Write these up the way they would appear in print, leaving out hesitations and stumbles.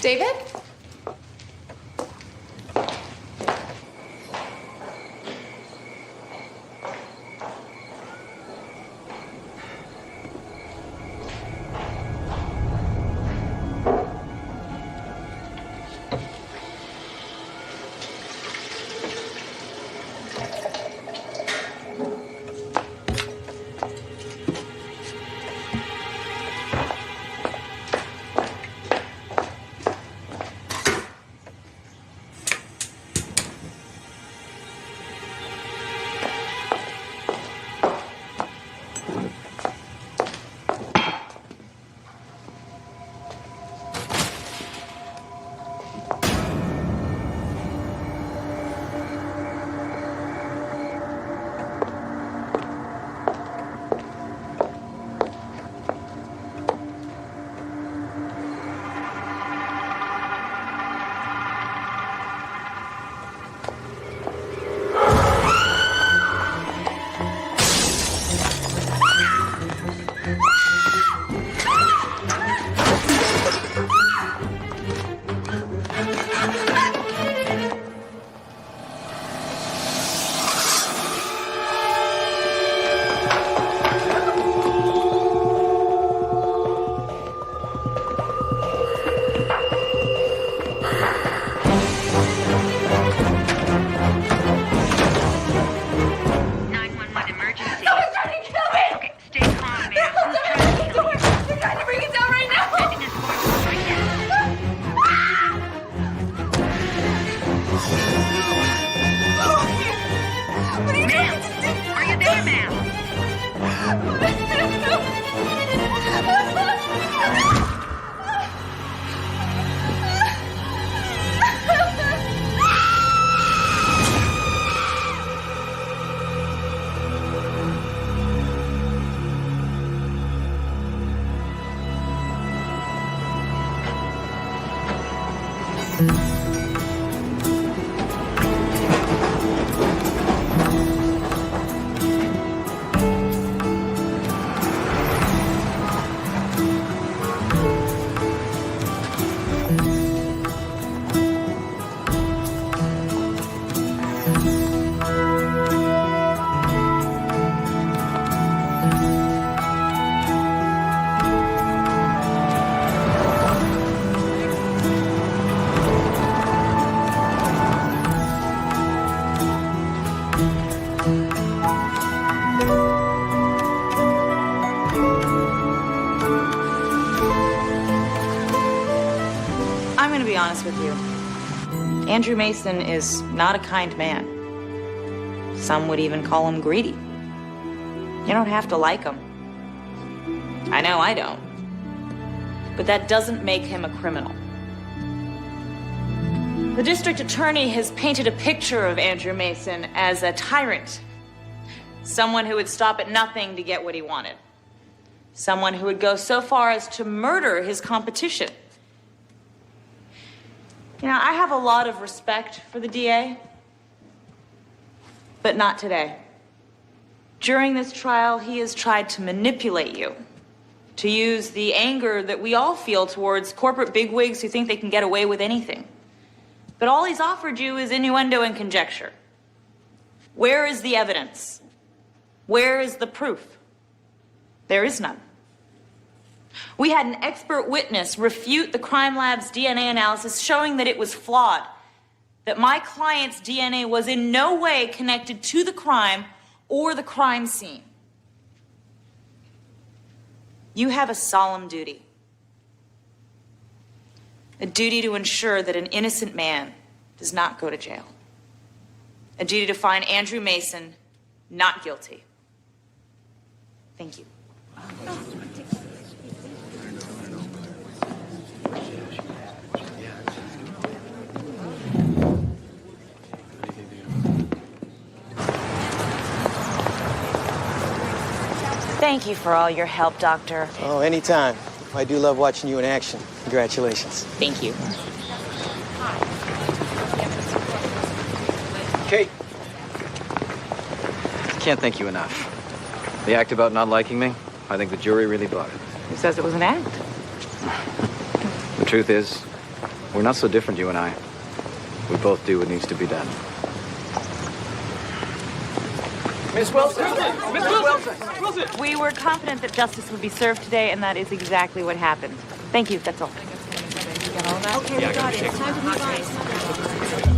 David? I'm going to be honest with you. Andrew Mason is not a kind man. Some would even call him greedy. You don't have to like him. I know I don't. But that doesn't make him a criminal. The district attorney has painted a picture of Andrew Mason as a tyrant. Someone who would stop at nothing to get what he wanted. Someone who would go so far as to murder his competition. You know, I have a lot of respect for the DA, but not today. During this trial, he has tried to manipulate you, to use the anger that we all feel towards corporate bigwigs who think they can get away with anything. But all he's offered you is innuendo and conjecture. Where is the evidence? Where is the proof? There is none. We had an expert witness refute the crime lab's DNA analysis showing that it was flawed, that my client's DNA was in no way connected to the crime or the crime scene. You have a solemn duty. A duty to ensure that an innocent man does not go to jail. A duty to find Andrew Mason not guilty. Thank you. Thank you for all your help, Doctor. Oh, anytime. I do love watching you in action. Congratulations. Thank you. Kate. Can't thank you enough. The act about not liking me, I think the jury really bought it. Who says it was an act? The truth is, We're not so different, you and I. We both do what needs to be done. Miss Wilson! Miss Wilson! We were confident that justice would be served today, and that is exactly what happened. Thank you, that's all. Okay, we got it. It's time to move on.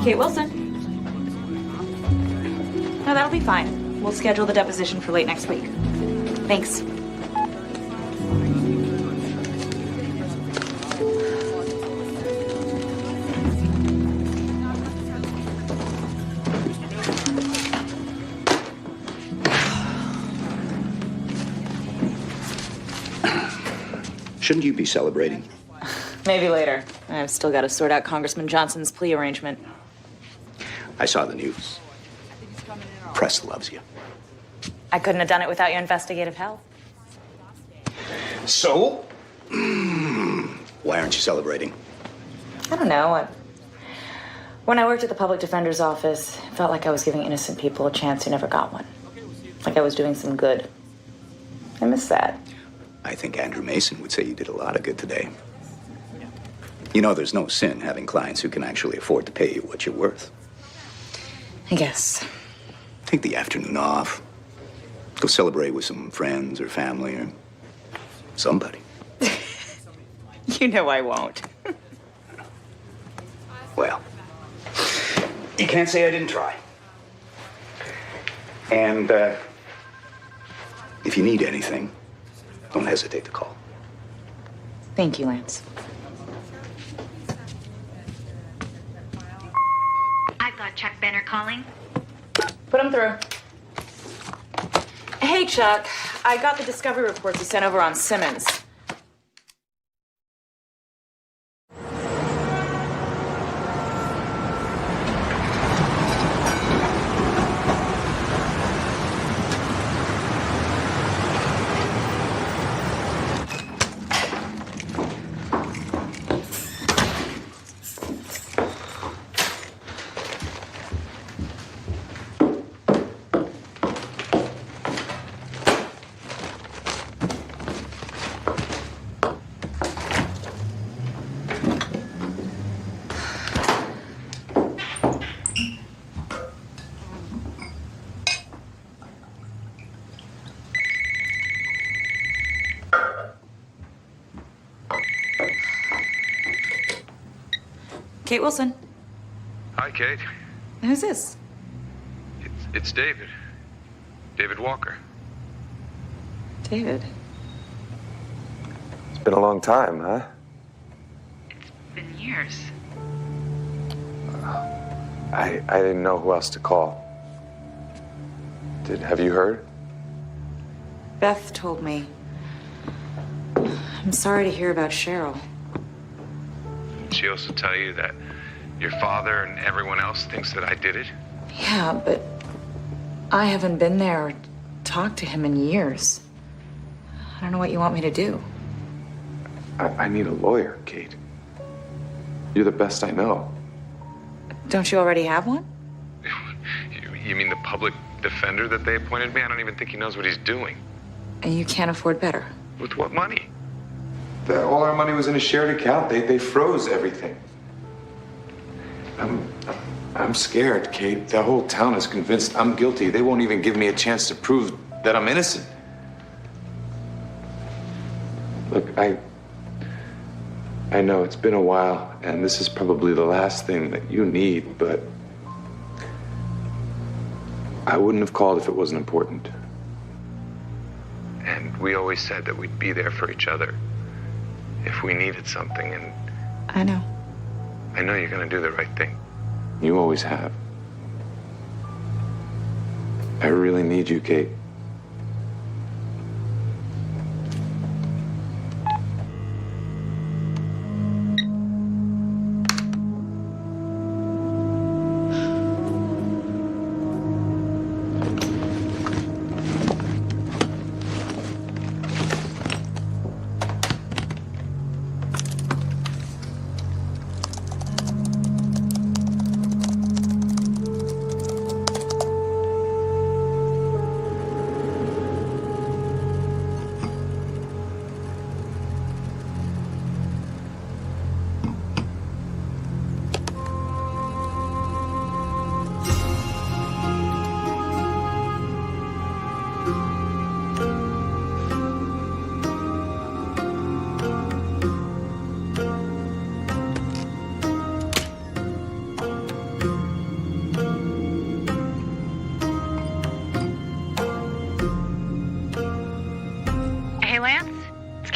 Kate Wilson. No, that'll be fine. We'll schedule the deposition for late next week. Thanks. Shouldn't you be celebrating? Maybe later. I've still got to sort out Congressman Johnson's plea arrangement. I saw the news. Press loves you. I couldn't have done it without your investigative help. So? Why aren't you celebrating? I don't know. When I worked at the public defender's office, it felt like I was giving innocent people a chance who never got one. Like I was doing some good. I miss that. I think Andrew Mason would say you did a lot of good today. You know, there's no sin having clients who can actually afford to pay you what you're worth. I guess. Take the afternoon off. Go celebrate with some friends or family or somebody. You know I won't. Well, you can't say I didn't try. And if you need anything, don't hesitate to call. Thank you, Lance. I've got Chuck Benner calling. Put him through. Hey, Chuck. I got the discovery reports you sent over on Simmons. Kate Wilson. Hi, Kate. Who's this? It's David. David Walker. David. It's been a long time, huh? Been years. I didn't know who else to call. Have you heard? Beth told me. I'm sorry to hear about Cheryl. Did she also tell you that your father and everyone else thinks that I did it? Yeah, but I haven't been there or talked to him in years. I don't know what you want me to do. I need a lawyer, Kate. You're the best I know. Don't you already have one? You mean the public defender that they appointed me? I don't even think he knows what he's doing. And you can't afford better. With what money? All our money was in a shared account. They froze everything. I'm scared, Kate. The whole town is convinced I'm guilty. They won't even give me a chance to prove that I'm innocent. Look, I know it's been a while, and this is probably the last thing that you need, but I wouldn't have called if it wasn't important. And we always said that we'd be there for each other if we needed something, and I know. I know you're gonna do the right thing. You always have. I really need you, Kate.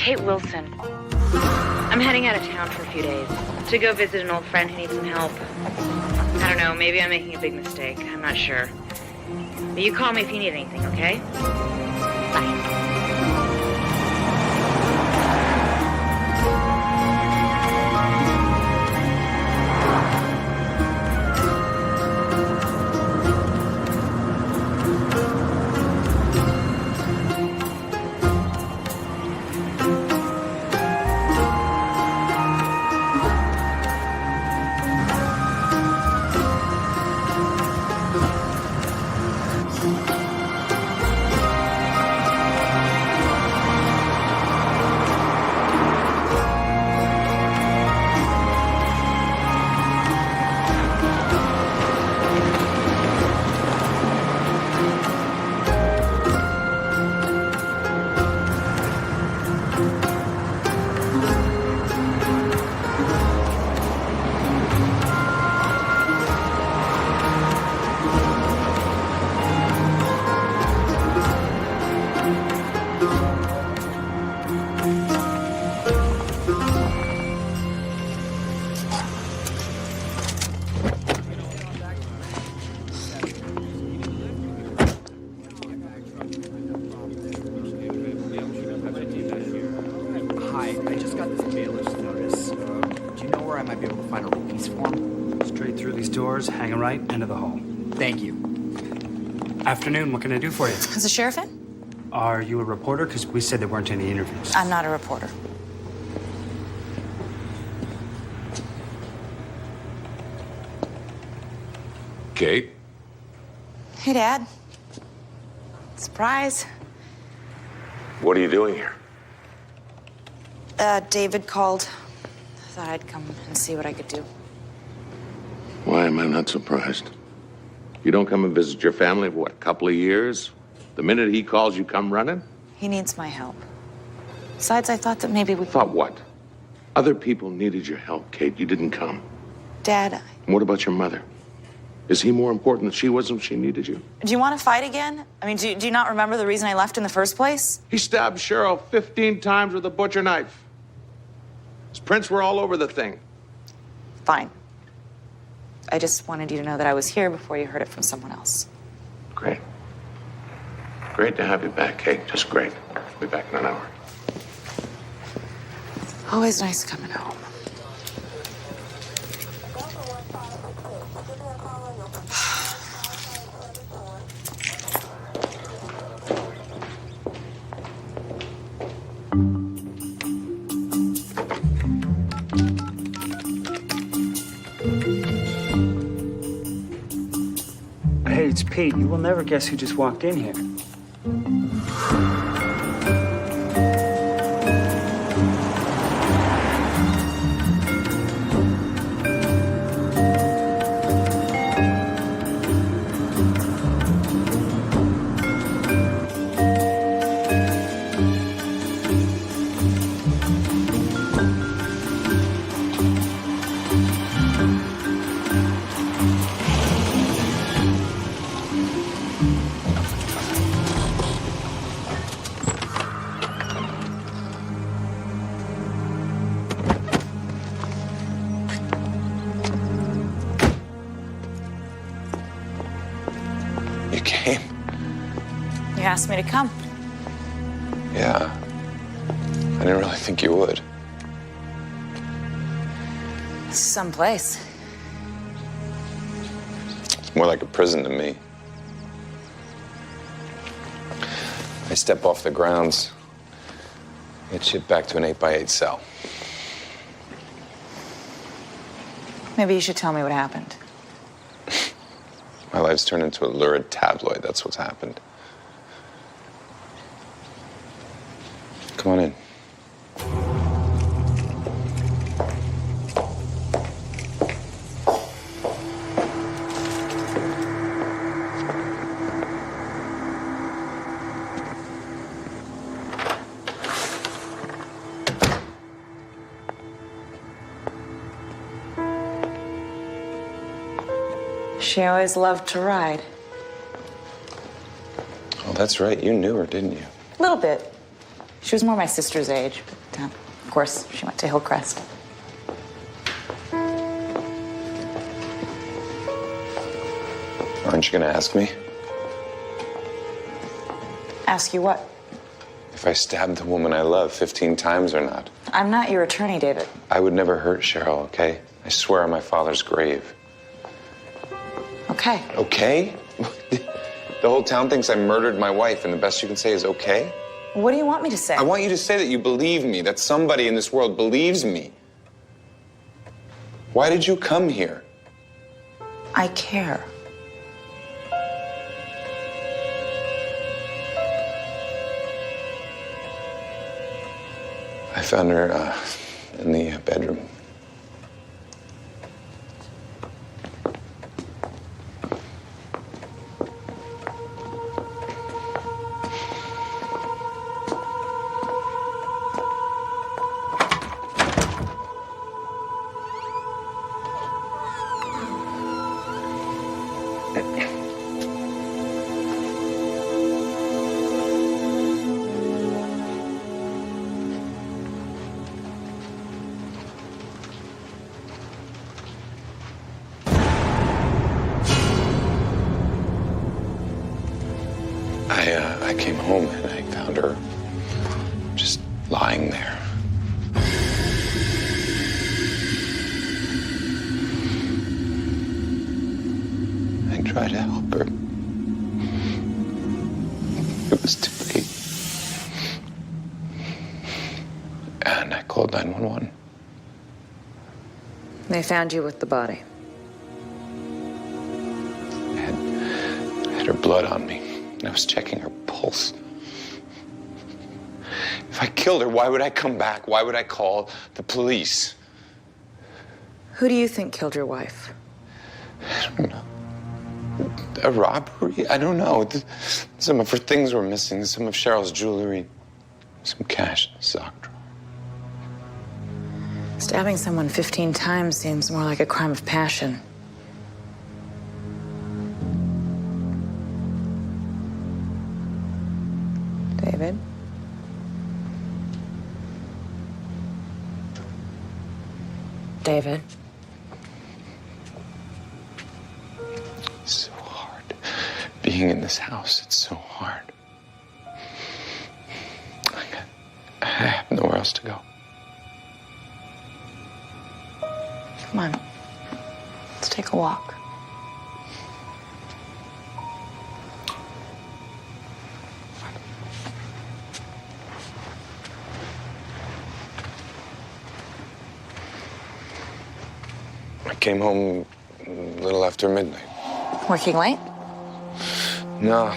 Kate Wilson. I'm heading out of town for a few days to go visit an old friend who needs some help. I don't know, maybe I'm making a big mistake. I'm not sure. But you call me if you need anything, okay? Bye. Hi, I just got this bailiff's notice. Do you know where I might be able to find a release form? Straight through these doors, hanging right, end of the hall. Thank you. Afternoon, what can I do for you? Is the sheriff in? Are you a reporter? Because we said there weren't any interviews. I'm not a reporter. Kate? Hey, Dad. Surprise. What are you doing here? David called. Thought I'd come and see what I could do. Why am I not surprised? You don't come and visit your family for, what, a couple of years? The minute he calls, you come running? He needs my help. Besides, I thought that maybe we... Thought what? Other people needed your help, Kate. You didn't come. Dad, And what about your mother? Is he more important than she was when she needed you? do you want to fight again? I mean, do you not remember the reason I left in the first place? He stabbed Cheryl 15 times with a butcher knife. His prints were all over the thing. Fine. I just wanted you to know that I was here before you heard it from someone else. Great. Great to have you back, Kate. Just great. I'll be back in an hour. Always nice coming home. Hey, it's Pete. You will never guess who just walked in here. You came? You asked me to come. Yeah. I didn't really think you would. This is someplace. It's more like a prison to me. I step off the grounds, get shipped back to an 8x8 cell. Maybe you should tell me what happened. My life's turned into a lurid tabloid. That's what's happened. Come on in. She always loved to ride. Oh, that's right. You knew her, didn't you? A little bit. She was more my sister's age. But Down. Of course, she went to Hillcrest. Aren't you gonna ask me? Ask you what? If I stabbed the woman I love 15 times or not? I'm not your attorney, David. I would never hurt Cheryl, okay? I swear on my father's grave. Okay. Okay? The whole town thinks I murdered my wife, and the best you can say is okay? What do you want me to say? I want you to say that you believe me, that somebody in this world believes me. Why did you come here? I care. I found her in the bedroom. I came home and I found her just lying there. I tried to help her. It was too late. And I called 911. They found you with the body. I had her blood on me. And I was checking her pulse. If I killed her, why would I come back? Why would I call the police? Who do you think killed your wife? I don't know. A robbery? I don't know. Some of her things were missing. Some of Cheryl's jewelry. Some cash in a sock drawer. Stabbing someone 15 times seems more like a crime of passion. David? David? It's so hard. Being in this house, it's so hard. I have nowhere else to go. Come on. Let's take a walk. I came home a little after midnight. Working late? No,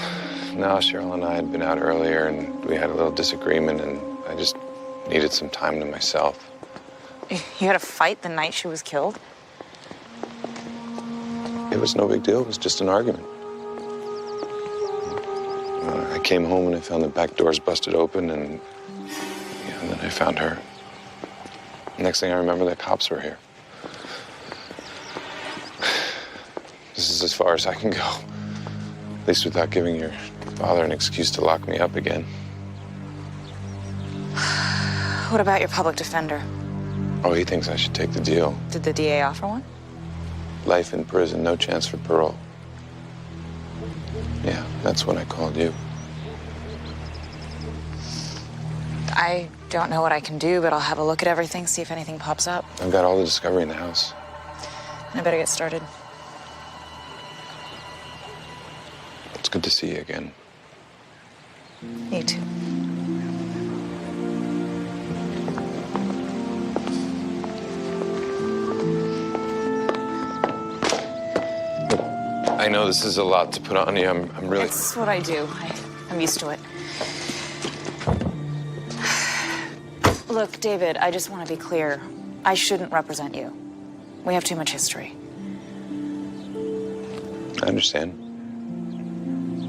Cheryl and I had been out earlier and we had a little disagreement and I just needed some time to myself. You had a fight the night she was killed? It was no big deal. It was just an argument. I came home and I found the back doors busted open and then I found her. Next thing I remember, the cops were here. This is as far as I can go. At least without giving your father an excuse to lock me up again. What about your public defender? Oh, he thinks I should take the deal. Did the DA offer one? Life in prison, no chance for parole. Yeah, that's when I called you. I don't know what I can do, but I'll have a look at everything, see if anything pops up. I've got all the discovery in the house. I better get started. It's good to see you again. You too. I know this is a lot to put on you. I'm really... It's what I do. I'm used to it. Look, David, I just want to be clear. I shouldn't represent you. We have too much history. I understand.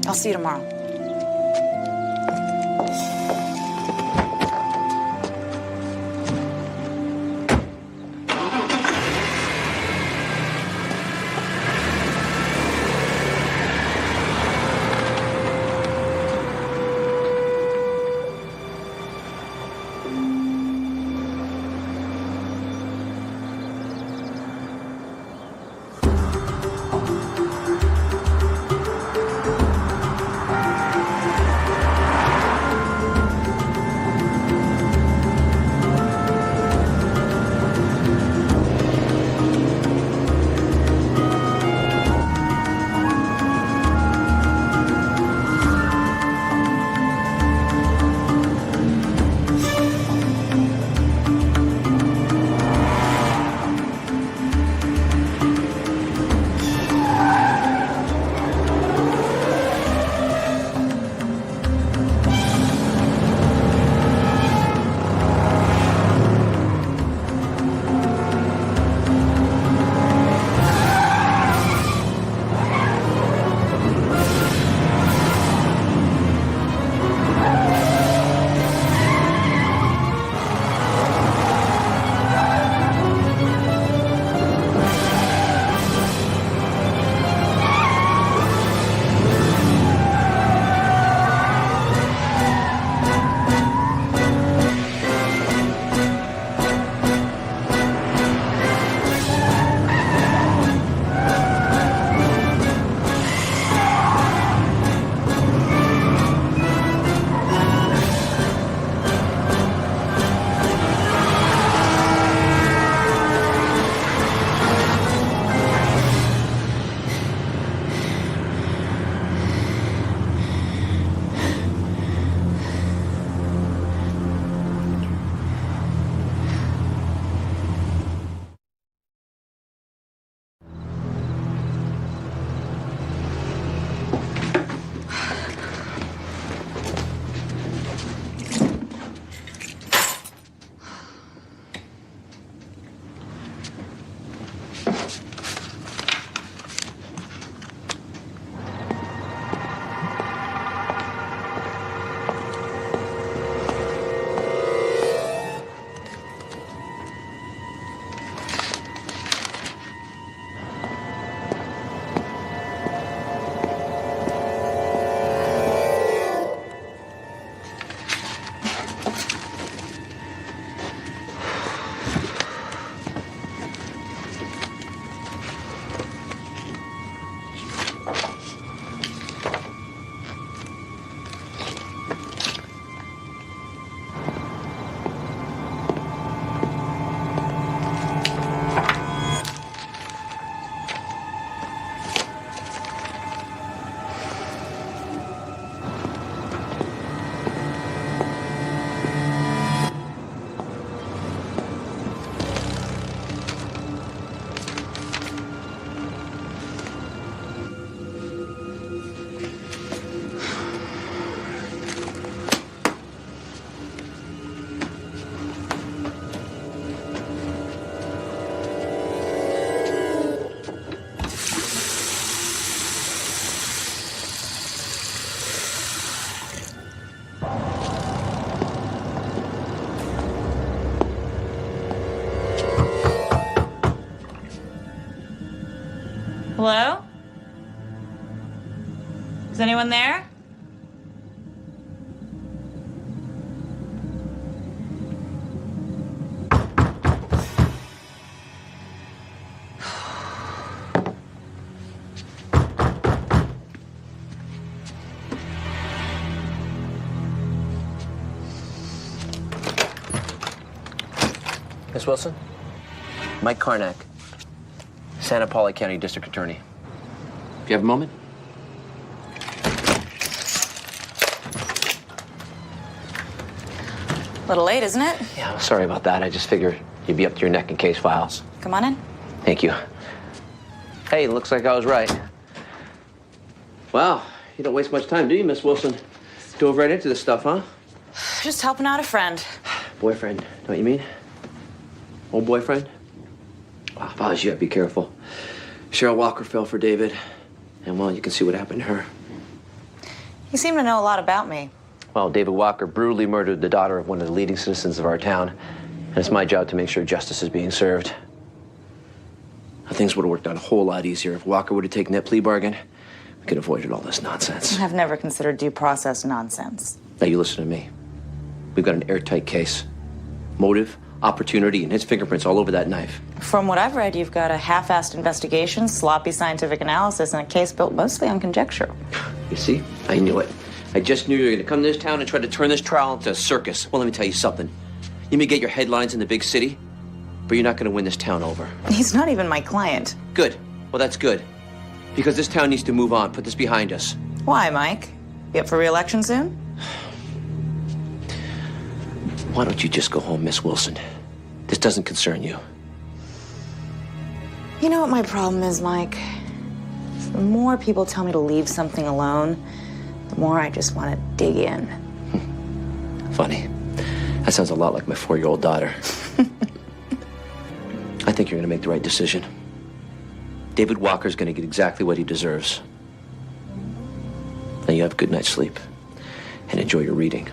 I'll see you tomorrow. Hello? Is anyone there? Miss Wilson? Mike Karnak, Santa Paula County District Attorney. Do you have a moment? A little late, isn't it? Yeah, sorry about that. I just figured you'd be up to your neck in case files. Come on in. Thank you. Hey, looks like I was right. Wow, you don't waste much time, do you, Miss Wilson? Dove right into this stuff, huh? Just helping out a friend. Boyfriend, know what you mean? Old boyfriend? Wow, if I was you, I'd be careful. Cheryl Walker fell for David, and well, you can see what happened to her. You seem to know a lot about me. Well, David Walker brutally murdered the daughter of one of the leading citizens of our town, and it's my job to make sure justice is being served. Now, things would have worked out a whole lot easier if Walker would have taken that plea bargain. We could have avoided all this nonsense. I've never considered due process nonsense. Now, you listen to me. We've got an airtight case. Motive, opportunity, and his fingerprints all over that knife. From what I've read, you've got a half-assed investigation, sloppy scientific analysis, and a case built mostly on conjecture. You see? I knew it. I just knew you were going to come to this town and try to turn this trial into a circus. Well, let me tell you something. You may get your headlines in the big city, but you're not going to win this town over. He's not even my client. Good. Well, that's good. Because this town needs to move on. Put this behind us. Why, Mike? You up for re-election soon? Why don't you just go home, Miss Wilson? This doesn't concern you. You know what my problem is, Mike? The more people tell me to leave something alone, the more I just want to dig in. Funny. That sounds a lot like my 4-year-old daughter. I think you're going to make the right decision. David Walker's going to get exactly what he deserves. Now you have a good night's sleep and enjoy your reading.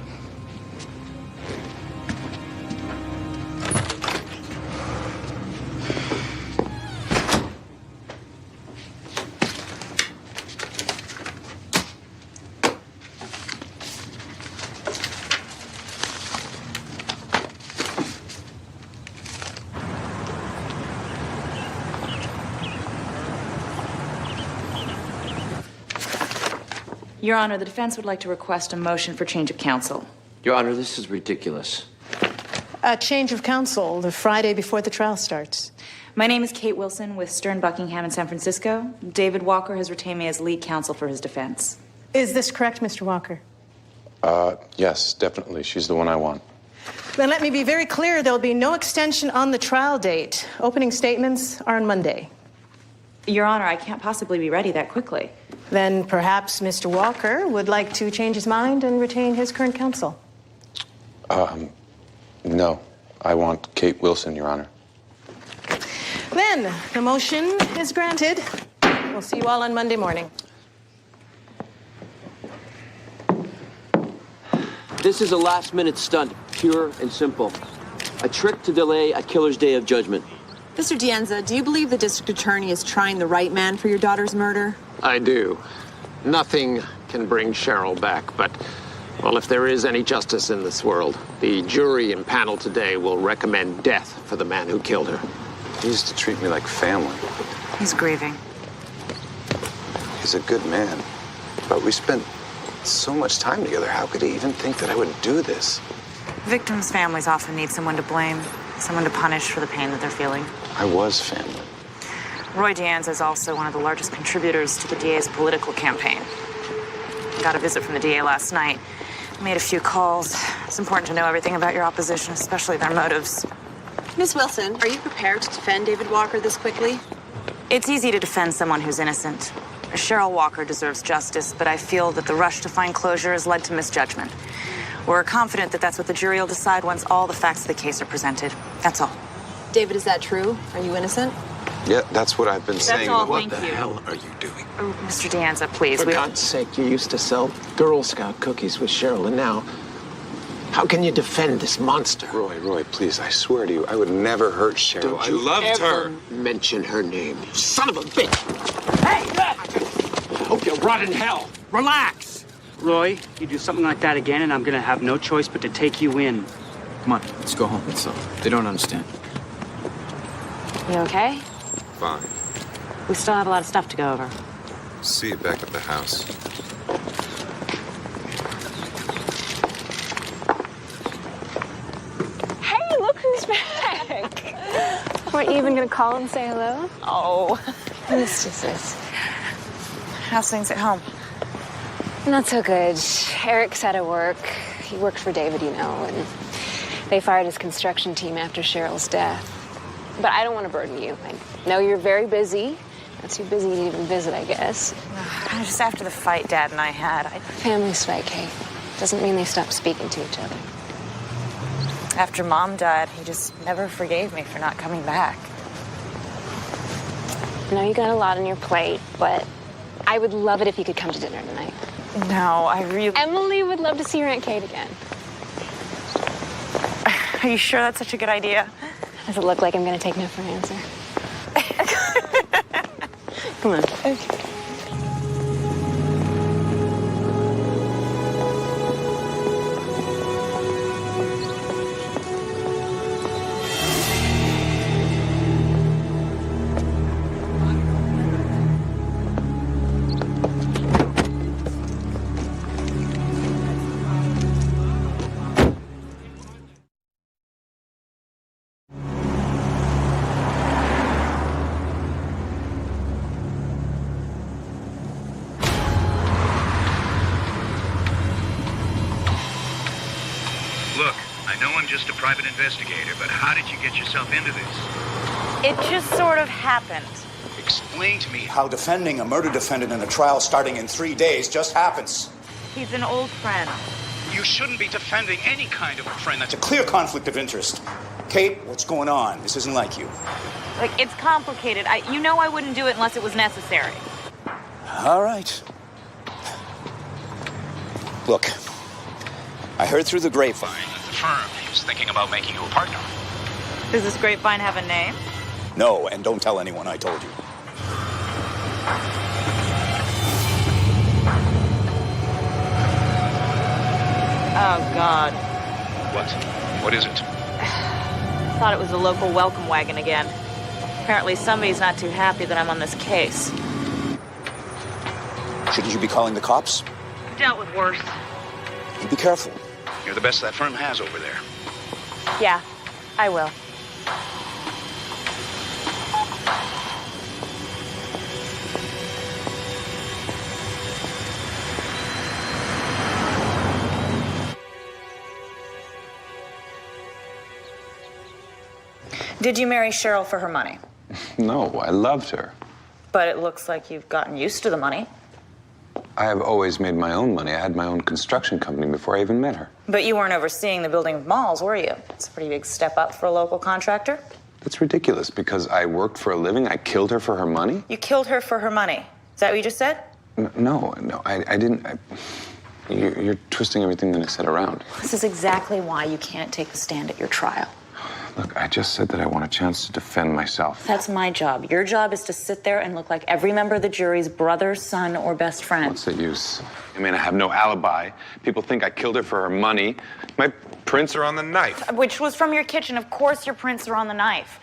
Your Honor, the defense would like to request a motion for change of counsel. Your Honor, this is ridiculous. A change of counsel the Friday before the trial starts. My name is Kate Wilson with Stern Buckingham in San Francisco. David Walker has retained me as lead counsel for his defense. Is this correct, Mr. Walker? Yes, definitely. She's the one I want. Then let me be very clear. There'll be no extension on the trial date. Opening statements are on Monday. Your Honor, I can't possibly be ready that quickly. Then perhaps Mr. Walker would like to change his mind and retain his current counsel. No. I want Kate Wilson, Your Honor. Then the motion is granted. We'll see you all on Monday morning. This is a last-minute stunt, pure and simple. A trick to delay a killer's day of judgment. Mr. Dienza, do you believe the district attorney is trying the right man for your daughter's murder? I do. Nothing can bring Cheryl back, but, well, if there is any justice in this world, the jury and panel today will recommend death for the man who killed her. He used to treat me like family. He's grieving. He's a good man, but we spent so much time together. How could he even think that I would do this? Victims' families often need someone to blame, someone to punish for the pain that they're feeling. I was family. Roy Dianza is also one of the largest contributors to the DA's political campaign. Got a visit from the DA last night. Made a few calls. It's important to know everything about your opposition, especially their motives. Miss Wilson, are you prepared to defend David Walker this quickly? It's easy to defend someone who's innocent. Cheryl Walker deserves justice, but I feel that the rush to find closure has led to misjudgment. We're confident that that's what the jury will decide once all the facts of the case are presented. That's all. David, is that true? Are you innocent? Yeah, that's what I've been saying. all, What thank the you. hell are you doing? Oh, Mr. Dianza, please. For God's sake, you used to sell Girl Scout cookies with Cheryl, and now, how can you defend this monster? Roy, please, I swear to you, I would never hurt Cheryl. Don't you I loved ever her. mention her name, you son of a bitch! rot in hell. Relax. Roy, you do something like that again, and I'm gonna have no choice but to take you in. Come on, let's go home. They don't understand. You okay? Fine. We still have a lot of stuff to go over. See you back at the house. Hey, look who's back! Weren't you even gonna call and say hello? Oh. Mistresses. How's things at home? Not so good. Eric's out of work. He worked for David, you know, and they fired his construction team after Cheryl's death. But I don't want to burden you. I know you're very busy. Not too busy to even visit, I guess. Just after the fight Dad and I had, Families fight, Kate. Doesn't mean they stop speaking to each other. After Mom died, he just never forgave me for not coming back. I know you got a lot on your plate, but I would love it if you could come to dinner tonight. No, I really... Emily would love to see your Aunt Kate again. Are you sure that's such a good idea? Does it look like I'm going to take no for an answer? Come on. Okay. Look, I know I'm just a private investigator, but how did you get yourself into this? It just sort of happened. Explain to me How defending a murder defendant in a trial starting in 3 days just happens. He's an old friend. You shouldn't be defending any kind of a friend. That's It's a clear conflict of interest. Kate, what's going on? This isn't like you. Like, it's complicated. You know I wouldn't do it unless it was necessary. All right. Look, I heard through the grapevine that the firm is thinking about making you a partner. Does this grapevine have a name? No, and don't tell anyone I told you. Oh, God. What? What is it? Thought it was a local welcome wagon again. Apparently somebody's not too happy that I'm on this case. Shouldn't you be calling the cops? Dealt with worse. You be careful. You're the best that firm has over there. Yeah, I will. Did you marry Cheryl for her money? No, I loved her. But it looks like you've gotten used to the money. I have always made my own money. I had my own construction company before I even met her. But you weren't overseeing the building of malls, were you? It's a pretty big step up for a local contractor. That's ridiculous because I worked for a living. I killed her for her money. You killed her for her money. Is that what you just said? No, I didn't. You're twisting everything that I said around. This is exactly why you can't take a stand at your trial. Look, I just said that I want a chance to defend myself. That's my job. Your job is to sit there and look like every member of the jury's brother, son, or best friend. What's the use? I mean, I have no alibi. People think I killed her for her money. My prints are on the knife. Which was from your kitchen. Of course your prints are on the knife.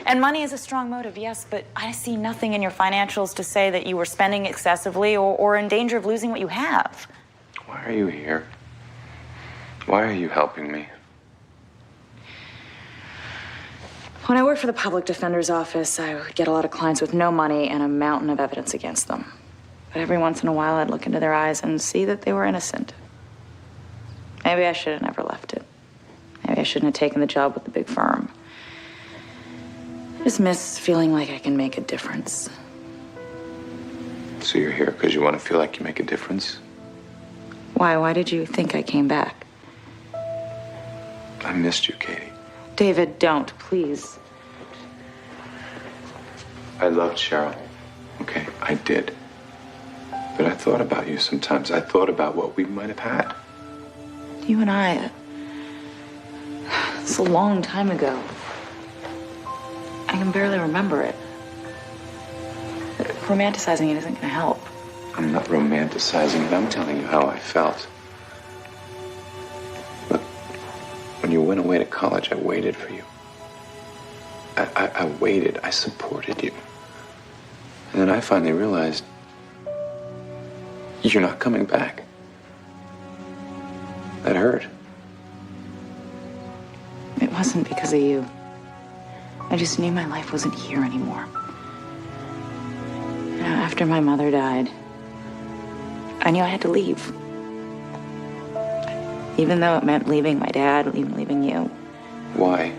And money is a strong motive, yes, but I see nothing in your financials to say that you were spending excessively or in danger of losing what you have. Why are you here? Why are you helping me? When I worked for the public defender's office, I would get a lot of clients with no money and a mountain of evidence against them. But every once in a while, I'd look into their eyes and see that they were innocent. Maybe I should have never left it. Maybe I shouldn't have taken the job with the big firm. I just miss feeling like I can make a difference. So you're here because you want to feel like you make a difference? Why? Why did you think I came back? I missed you, Katie. David, don't, please. I loved Cheryl. Okay, I did. But I thought about you sometimes. I thought about what we might have had. You and I, it's a long time ago. I can barely remember it. But romanticizing it isn't going to help. I'm I'm not romanticizing it. I'm telling you how I felt. Look, when you went away to college, I waited for you. I waited. I supported you. And then I finally realized you're not coming back. That hurt. It wasn't because of you. I just knew my life wasn't here anymore. You know, after my mother died, I knew I had to leave. Even though it meant leaving my dad, even leaving you. Why?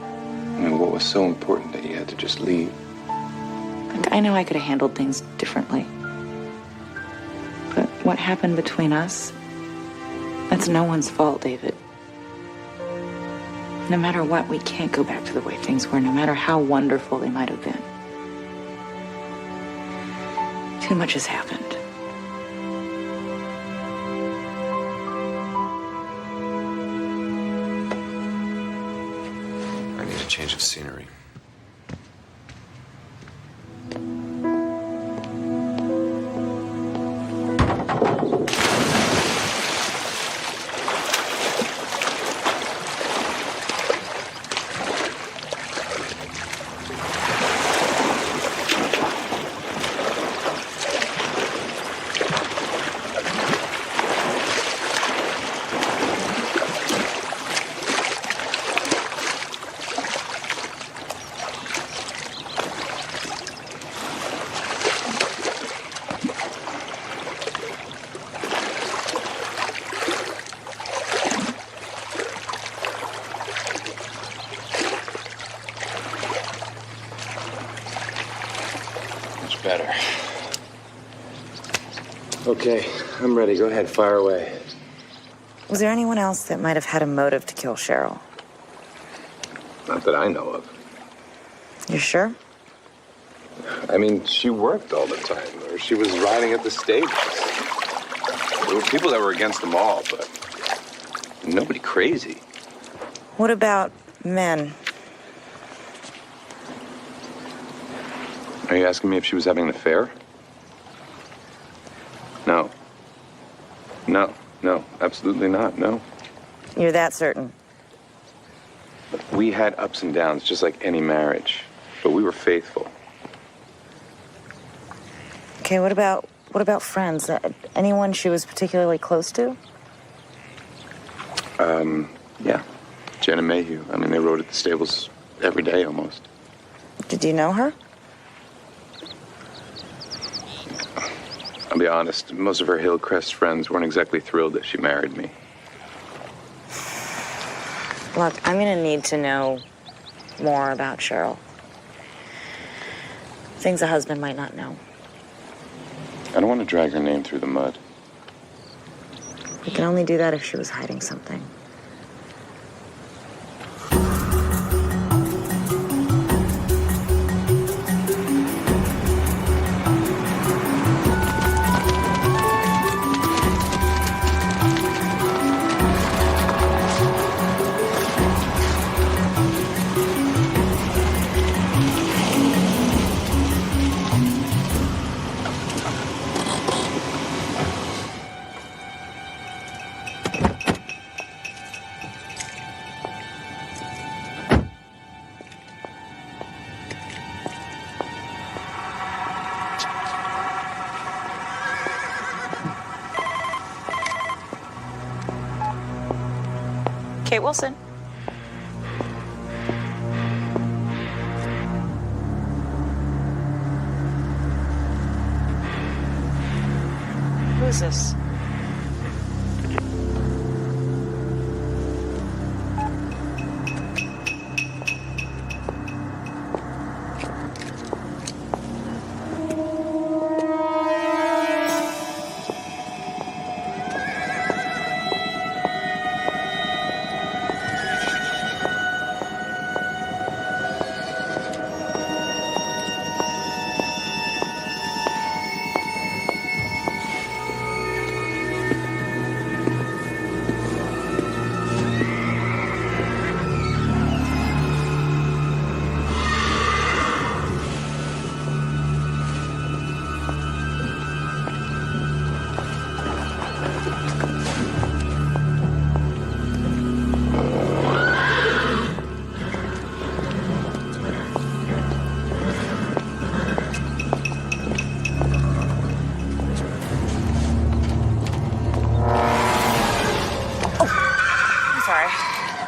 I mean, what was so important that you had to just leave? And I know I could have handled things differently. But what happened between us, that's no one's fault, David. No matter what, we can't go back to the way things were, no matter how wonderful they might have been. Too much has happened. I need a change of scenery. Better. Okay, I'm ready. Go ahead, fire away. Was there anyone else that might have had a motive to kill Cheryl? Not that I know of. You sure? I mean, she worked all the time, or she was riding at the stables. There were people that were against them all, but nobody crazy. What about men? Are you asking me if she was having an affair? No. No, absolutely not, no. You're that certain? We had ups and downs, just like any marriage, but we were faithful. Okay, what about friends? Anyone she was particularly close to? Yeah. Jenna Mayhew. I mean, they rode at the stables every day almost. Did you know her? I'll be honest, most of her Hillcrest friends weren't exactly thrilled that she married me. Look, I'm gonna need to know more about Cheryl. Things a husband might not know. I don't want to drag her name through the mud. You can only do that if she was hiding something. Kate Wilson. Who's this?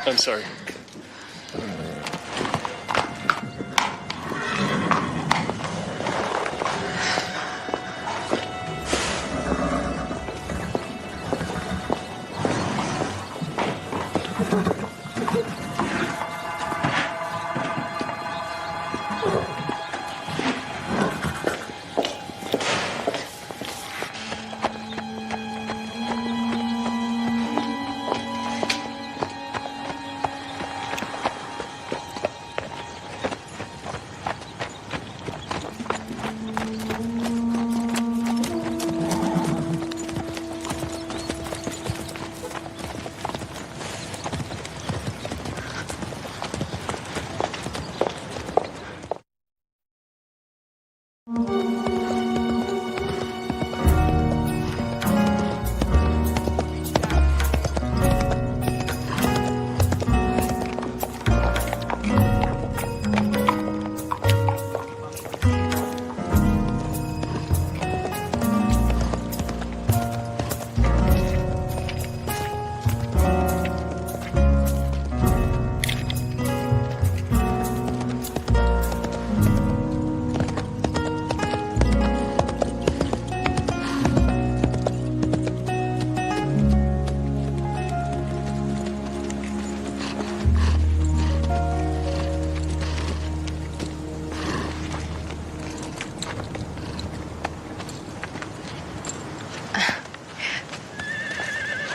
I'm sorry.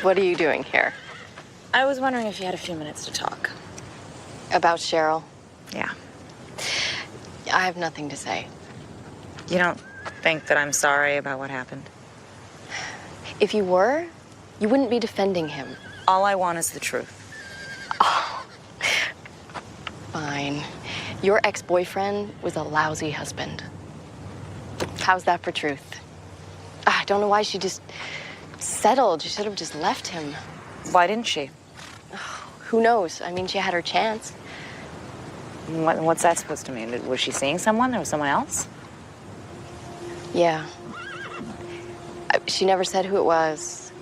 What are you doing here? I was wondering if you had a few minutes to talk. About Cheryl? Yeah. I have nothing to say. You don't think that I'm sorry about what happened? If you were, you wouldn't be defending him. All I want is the truth. Oh. Fine. Your ex-boyfriend was a lousy husband. How's that for truth? I don't know why she just settled. She should have just left him. Why didn't she? Who knows? I mean, she had her chance. What's that supposed to mean? Was she seeing someone? There was someone else? Yeah. She never said who it was.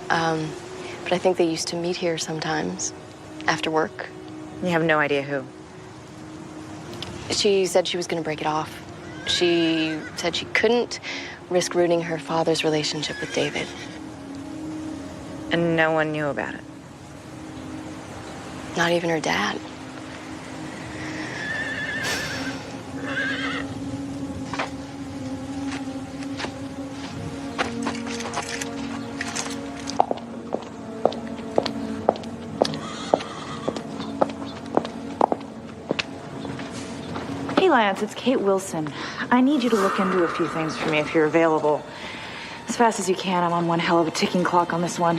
But I think they used to meet here sometimes, after work. You have no idea who? She said she was going to break it off. She said she couldn't risk ruining her father's relationship with David. And no one knew about it? Not even her dad. Hey, Lance, it's Kate Wilson. I need you to look into a few things for me if you're available. As fast as you can. I'm on one hell of a ticking clock on this one.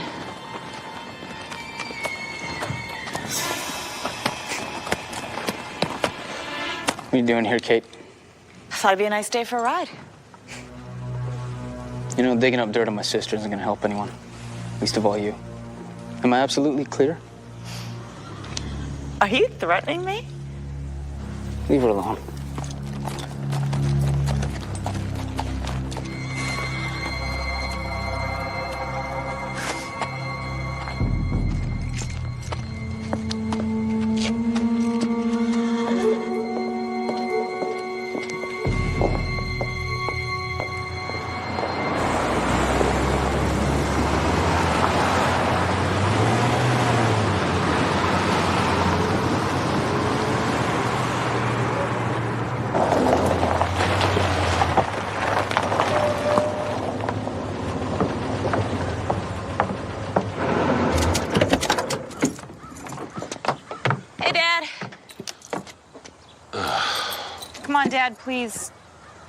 What are you doing here, Kate? Thought it'd be a nice day for a ride. You know, digging up dirt on my sister isn't gonna help anyone. Least of all you. Am I absolutely clear? Are you threatening me? Leave her alone. Come on, Dad, please.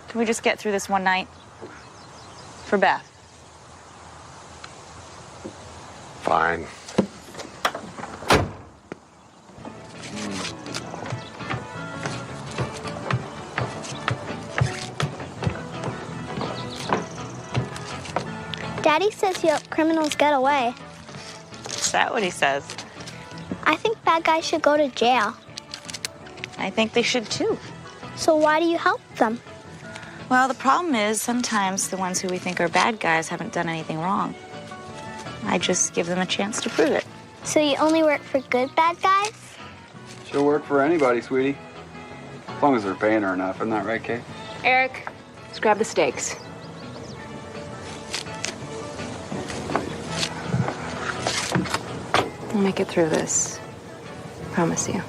Can we just get through this one night? For Beth. Fine. Daddy says he helped criminals get away. Is that what he says? I think bad guys should go to jail. I think they should too. So why do you help them? Well, the problem is sometimes the ones who we think are bad guys haven't done anything wrong. I just give them a chance to prove it. So you only work for good bad guys? She'll work for anybody, sweetie. As long as they're paying her enough, isn't that right, Kate? Eric, let's grab the steaks. We'll make it through this. Promise you.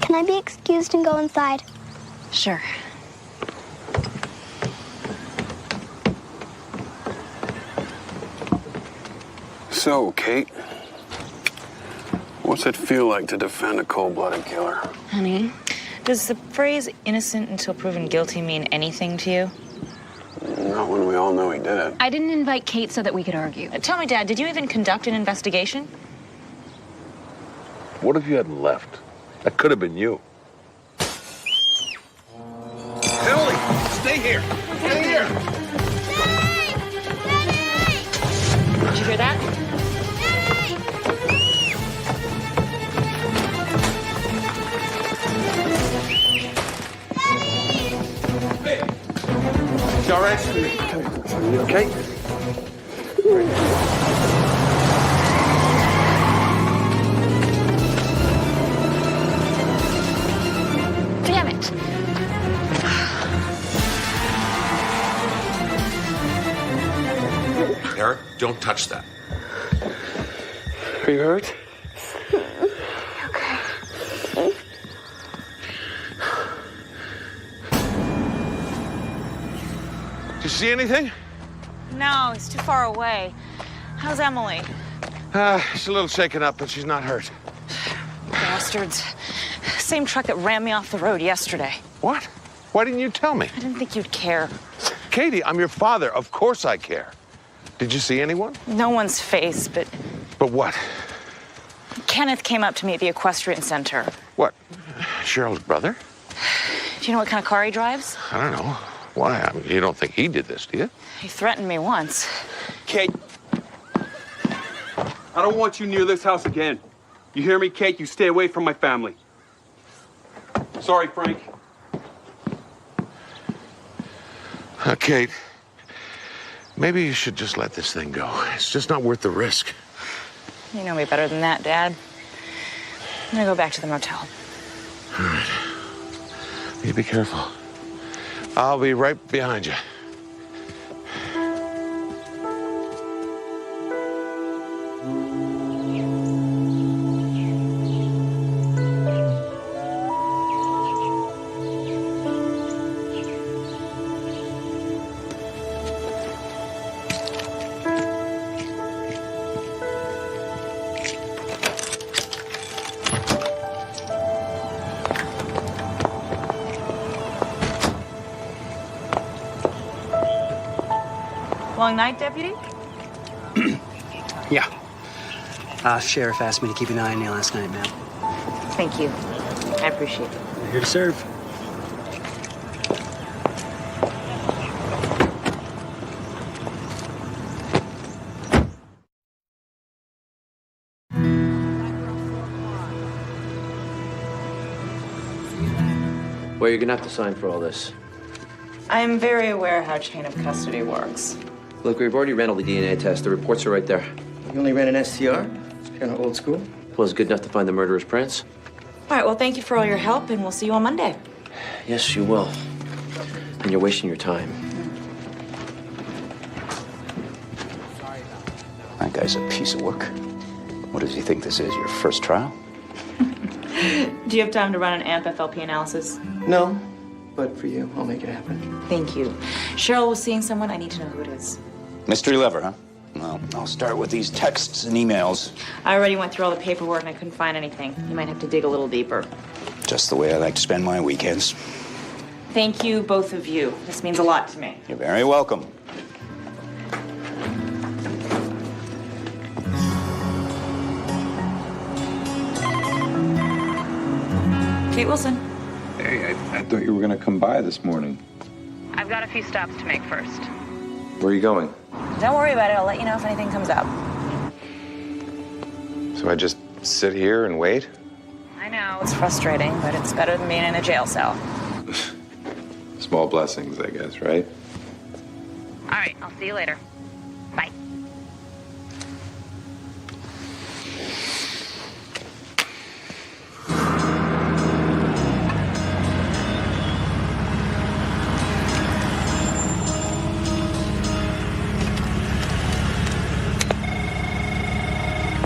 Can I be excused and go inside? Sure. So, Kate, what's it feel like to defend a cold-blooded killer? Honey, does the phrase innocent until proven guilty mean anything to you? Not when we all know he did it. I didn't invite Kate so that we could argue. Tell me, Dad, did you even conduct an investigation? What if you hadn't left? That could have been you. Emily, stay here. Stay here. Did you hear that? You all right? You okay? Damn it. Eric, don't touch that. Are you hurt? Did you see anything? No, he's too far away. How's Emily? She's a little shaken up, but she's not hurt. Bastards. Same truck that ran me off the road yesterday. What? Why didn't you tell me? I didn't think you'd care. Katie, I'm your father. Of course I care. Did you see anyone? No one's face, but But what? Kenneth came up to me at the equestrian center. What? Cheryl's brother? Do you know what kind of car he drives? I don't know. Why? I mean, you don't think he did this, do you? He threatened me once. Kate, I don't want you near this house again. You hear me, Kate? You stay away from my family. Sorry, Frank. Kate, maybe you should just let this thing go. It's just not worth the risk. You know me better than that, Dad. I'm gonna go back to the motel. All right. You be careful. I'll be right behind you. Long night, Deputy? Yeah. Sheriff asked me to keep an eye on you last night, ma'am. Thank you. I appreciate it. I'm here to serve. Well, you're gonna have to sign for all this. I'm very aware how chain of custody works. Look, we've already ran all the DNA tests. The reports are right there. You only ran an STR? It's kind of old school. Well, it's good enough to find the murderer's prints. All right, well, thank you for all your help, and we'll see you on Monday. Yes, you will. And you're wasting your time. That guy's a piece of work. What does he think this is, your first trial? Do you have time to run an AMP FLP analysis? No, but for you, I'll make it happen. Thank you. Cheryl was seeing someone. I need to know who it is. Mystery lover, huh? Well, I'll start with these texts and emails. I already went through all the paperwork, and I couldn't find anything. You might have to dig a little deeper. Just the way I like to spend my weekends. Thank you, both of you. This means a lot to me. You're very welcome. Kate Wilson. Hey, I thought you were going to come by this morning. I've got a few stops to make first. Where are you going? Don't worry about it. I'll let you know if anything comes up. So I just sit here and wait? I know, it's frustrating, but it's better than being in a jail cell. Small blessings, I guess, right? All right, I'll see you later. Bye.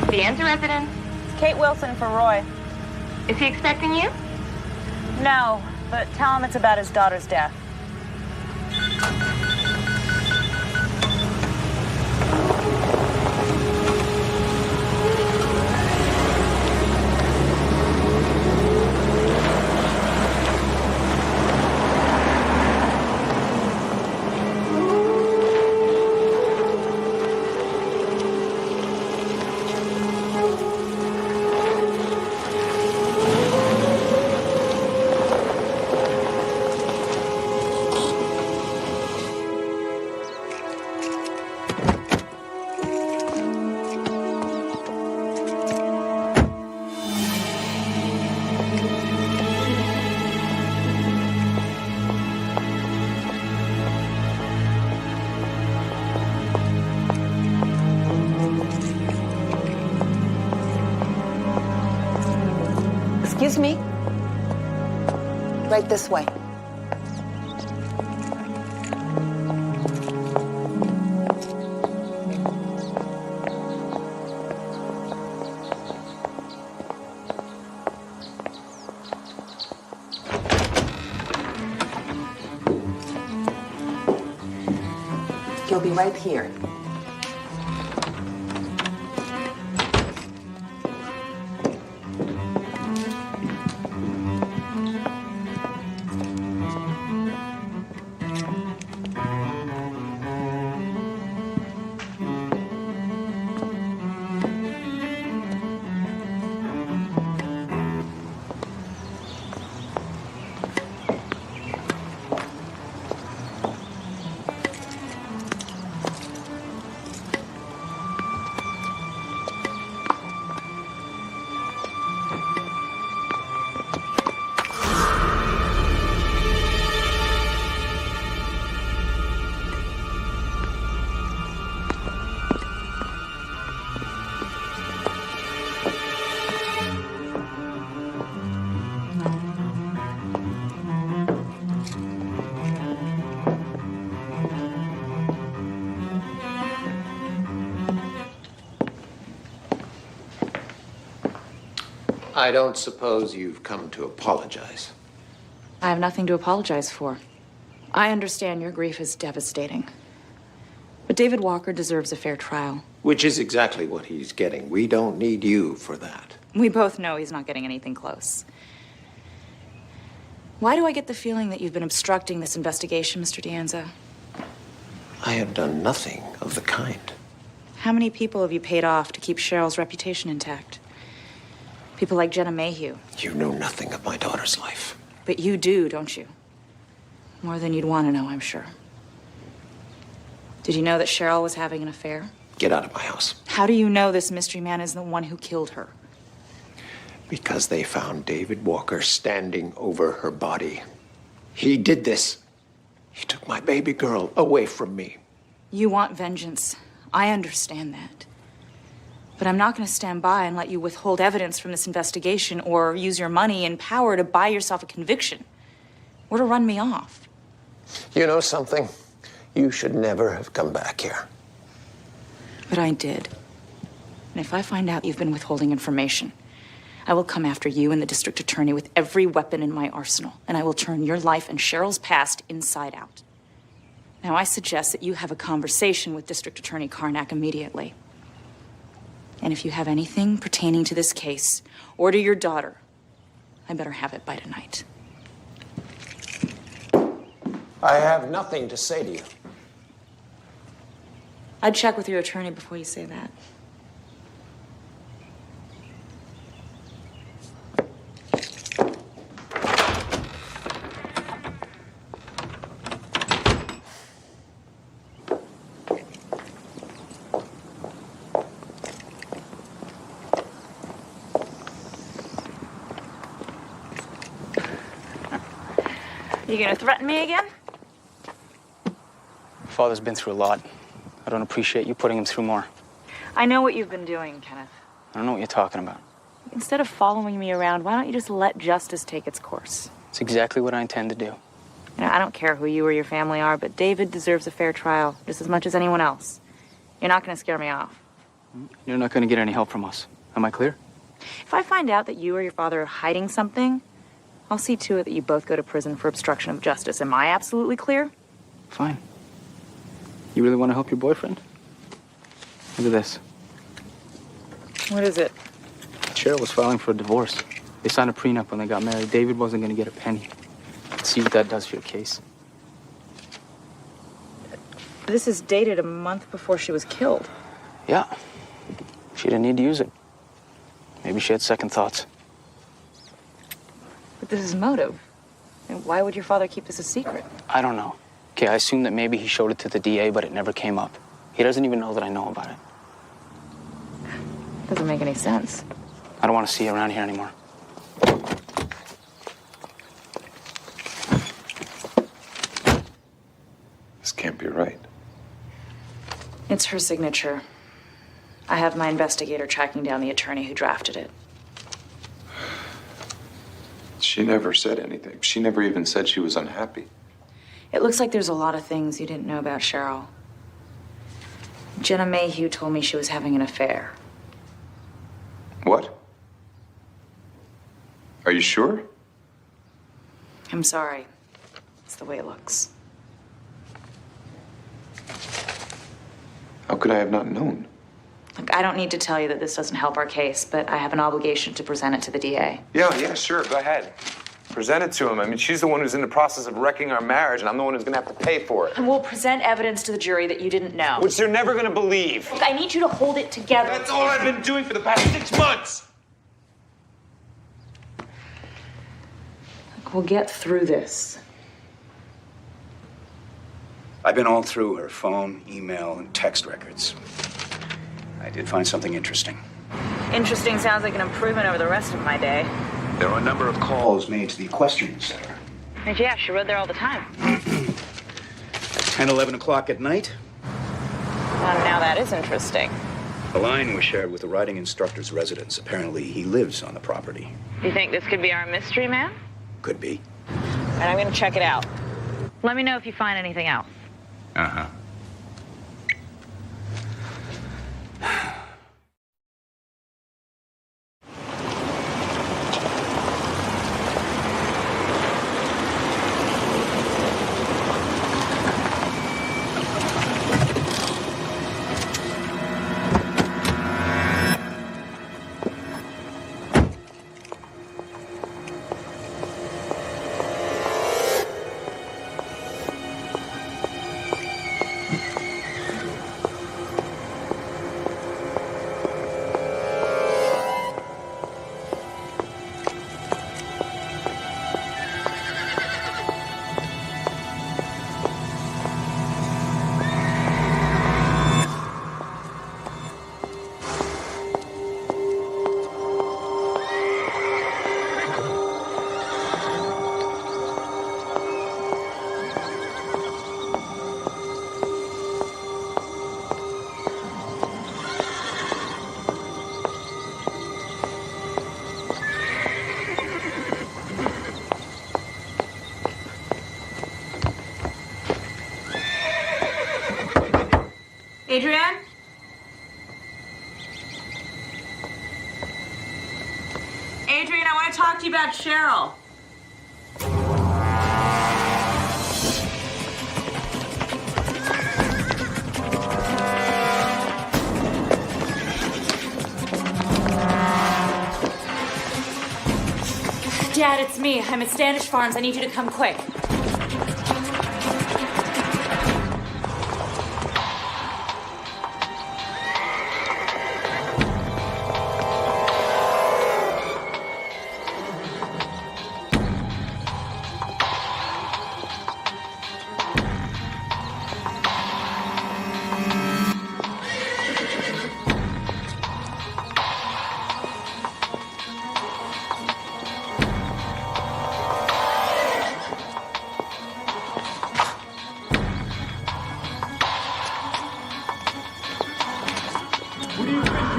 The answer, resident. Kate Wilson for Roy. Is he expecting you? No, but tell him it's about his daughter's death. Excuse me? Right this way. He'll be right here. I don't suppose you've come to apologize. I have nothing to apologize for. I understand your grief is devastating. But David Walker deserves a fair trial. Which is exactly what he's getting. We don't need you for that. We both know he's not getting anything close. Why do I get the feeling that you've been obstructing this investigation, Mr. Dianza? I have done nothing of the kind. How many people have you paid off to keep Cheryl's reputation intact? People like Jenna Mayhew. You know nothing of my daughter's life. But you do, don't you? More than you'd want to know, I'm sure. Did you know that Cheryl was having an affair? Get out of my house. How do you know this mystery man is the one who killed her? Because they found David Walker standing over her body. He did this. He took my baby girl away from me. You want vengeance. I understand that. But I'm not going to stand by and let you withhold evidence from this investigation or use your money and power to buy yourself a conviction or to run me off. You know something? You should never have come back here. But I did. And if I find out you've been withholding information, I will come after you and the district attorney with every weapon in my arsenal, and I will turn your life and Cheryl's past inside out. Now, I suggest that you have a conversation with District Attorney Karnak immediately. And if you have anything pertaining to this case or to your daughter, I better have it by tonight. I have nothing to say to you. I'd check with your attorney before you say that. You gonna threaten me again? Father's been through a lot. I don't appreciate you putting him through more. I know what you've been doing, Kenneth. I don't know what you're talking about. Instead of following me around, why don't you just let justice take its course? It's exactly what I intend to do. You know, I don't care who you or your family are, but David deserves a fair trial just as much as anyone else. You're not gonna scare me off. You're not going to get any help from us. Am I clear? If I find out that you or your father are hiding something, I'll see to it that you both go to prison for obstruction of justice. Am I absolutely clear? Fine. You really want to help your boyfriend? Look at this. What is it? Cheryl was filing for a divorce. They signed a prenup when they got married. David wasn't going to get a penny. Let's see what that does for your case. This is dated a month before she was killed. Yeah. She didn't need to use it. Maybe she had second thoughts. But this is motive. And why would your father keep this a secret? I don't know. Okay, I assume that maybe he showed it to the DA, but it never came up. He doesn't even know that I know about it. Doesn't make any sense. I don't want to see you around here anymore. This can't be right. It's her signature. I have my investigator tracking down the attorney who drafted it. She never said anything. She never even said she was unhappy. It looks like there's a lot of things you didn't know about Cheryl. Jenna Mayhew told me she was having an affair. What? Are you sure? I'm sorry. It's the way it looks. How could I have not known? Look, I don't need to tell you that this doesn't help our case, but I have an obligation to present it to the DA. Yeah, sure. Go ahead. Present it to him. I mean, she's the one who's in the process of wrecking our marriage, and I'm the one who's gonna have to pay for it. And we'll present evidence to the jury that you didn't know. Which they're never gonna believe. Look, I need you to hold it together. That's all I've been doing for the past 6 months. Look, we'll get through this. I've been all through her phone, email, and text records. I did find something interesting. Interesting sounds like an improvement over the rest of my day. There are a number of calls made to the equestrian center. And yeah, she rode there all the time. At 10, 11 o'clock at night, Well, now that is interesting. the line was shared with the riding instructor's residence. Apparently, he lives on the property. You think this could be our mystery man? Could be. And I'm gonna check it out. Let me know if you find anything else. Uh-huh. Adrienne? Adrienne, I want to talk to you about Cheryl. Dad, it's me. I'm at Standish Farms. I need you to come quick.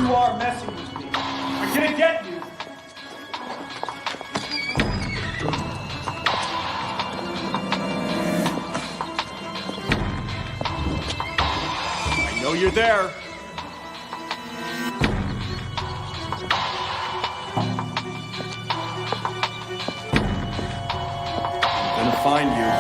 You are messing with me. I'm gonna get you. I know you're there. I'm gonna find you.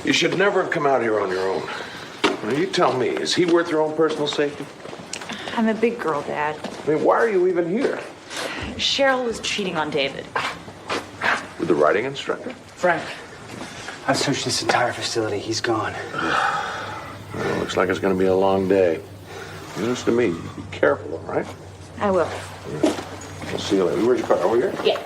You should never have come out here on your own. Now, you tell me, is he worth your own personal safety? I'm a big girl, Dad. I mean, why are you even here? Cheryl was cheating on David. With the writing instructor? Frank, I've searched this entire facility. He's gone. Well, looks like it's going to be a long day. Listen to me. Be careful, all right? I will. I'll see you later. Where's your car? Over here? Yeah.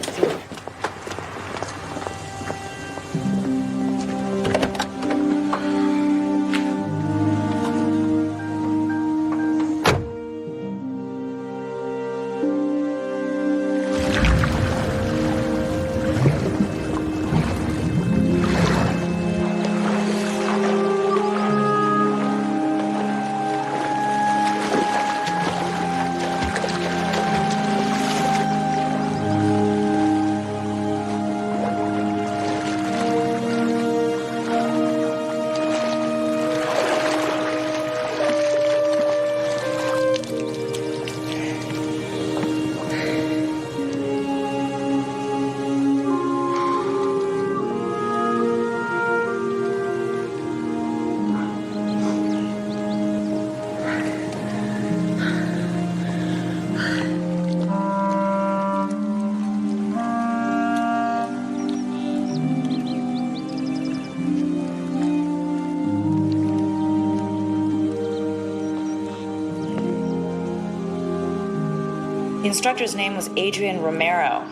The instructor's name was Adrian Romero.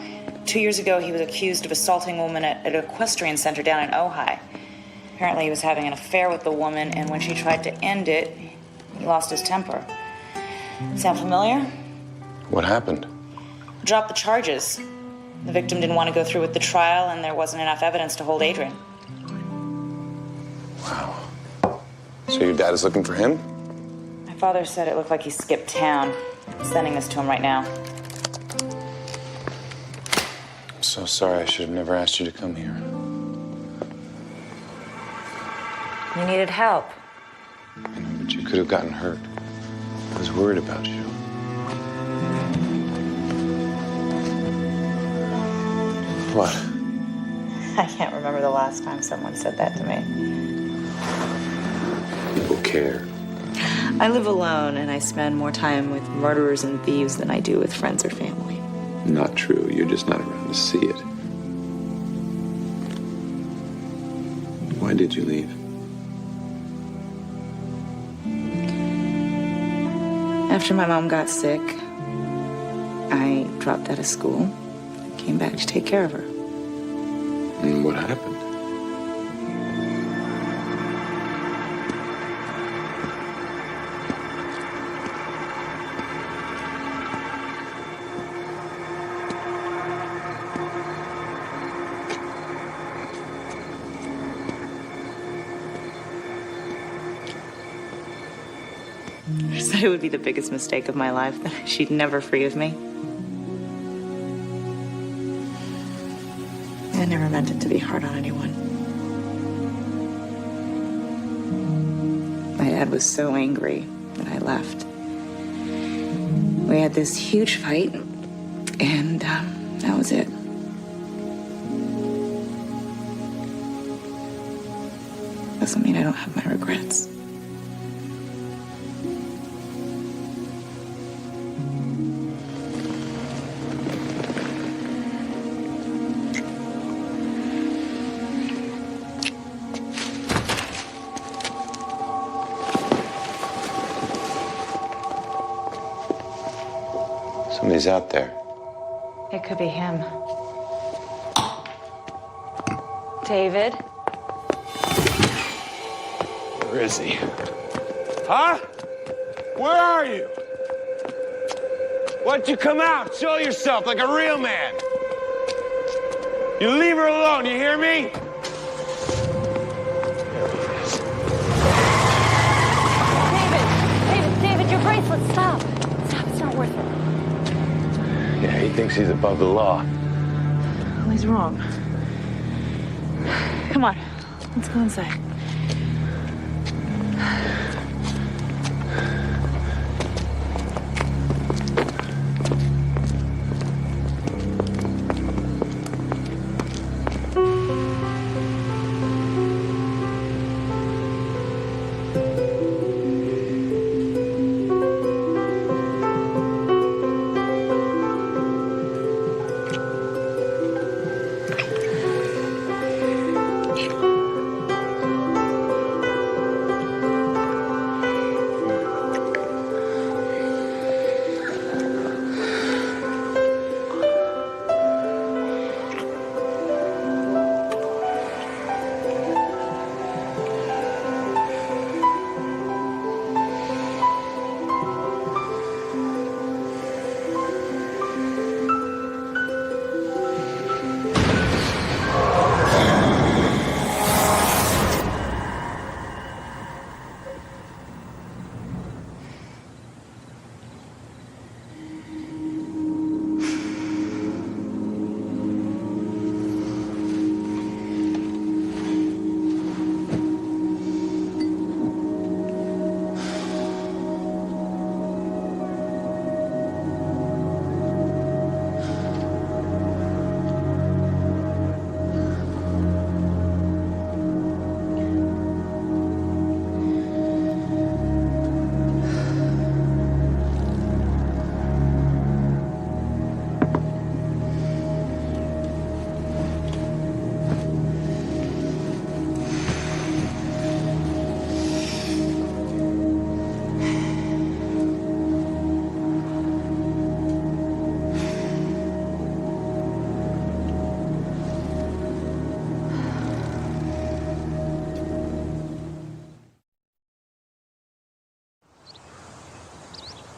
2 years ago, he was accused of assaulting a woman at an equestrian center down in Ojai. Apparently, he was having an affair with the woman, and when she tried to end it, he lost his temper. Sound familiar? What happened? Dropped the charges. The victim didn't want to go through with the trial, and there wasn't enough evidence to hold Adrian. Wow. So your dad is looking for him? My father said it looked like he skipped town. I'm sending this to him right now. I'm so sorry. I should have never asked you to come here. You needed help. I know, but you could have gotten hurt. I was worried about you. What? I can't remember the last time someone said that to me. People care. I live alone, and I spend more time with murderers and thieves than I do with friends or family. Not true. You're just not around to see it. Why did you leave? After my mom got sick, I dropped out of school, came back to take care of her. And what happened? I said it would be the biggest mistake of my life, that she'd never forgive me. I never meant it to be hard on anyone. My dad was so angry that I left. We had this huge fight, and that was it. doesn't mean I don't have my regrets. Somebody's out there. It could be him. David? Where is he? Huh? Where are you? Why don't you come out? Show yourself like a real man. You leave her alone, you hear me? David, your bracelet, stop. Stop, it's not worth it. Yeah, he thinks he's above the law. Well, he's wrong. Come on, let's go inside.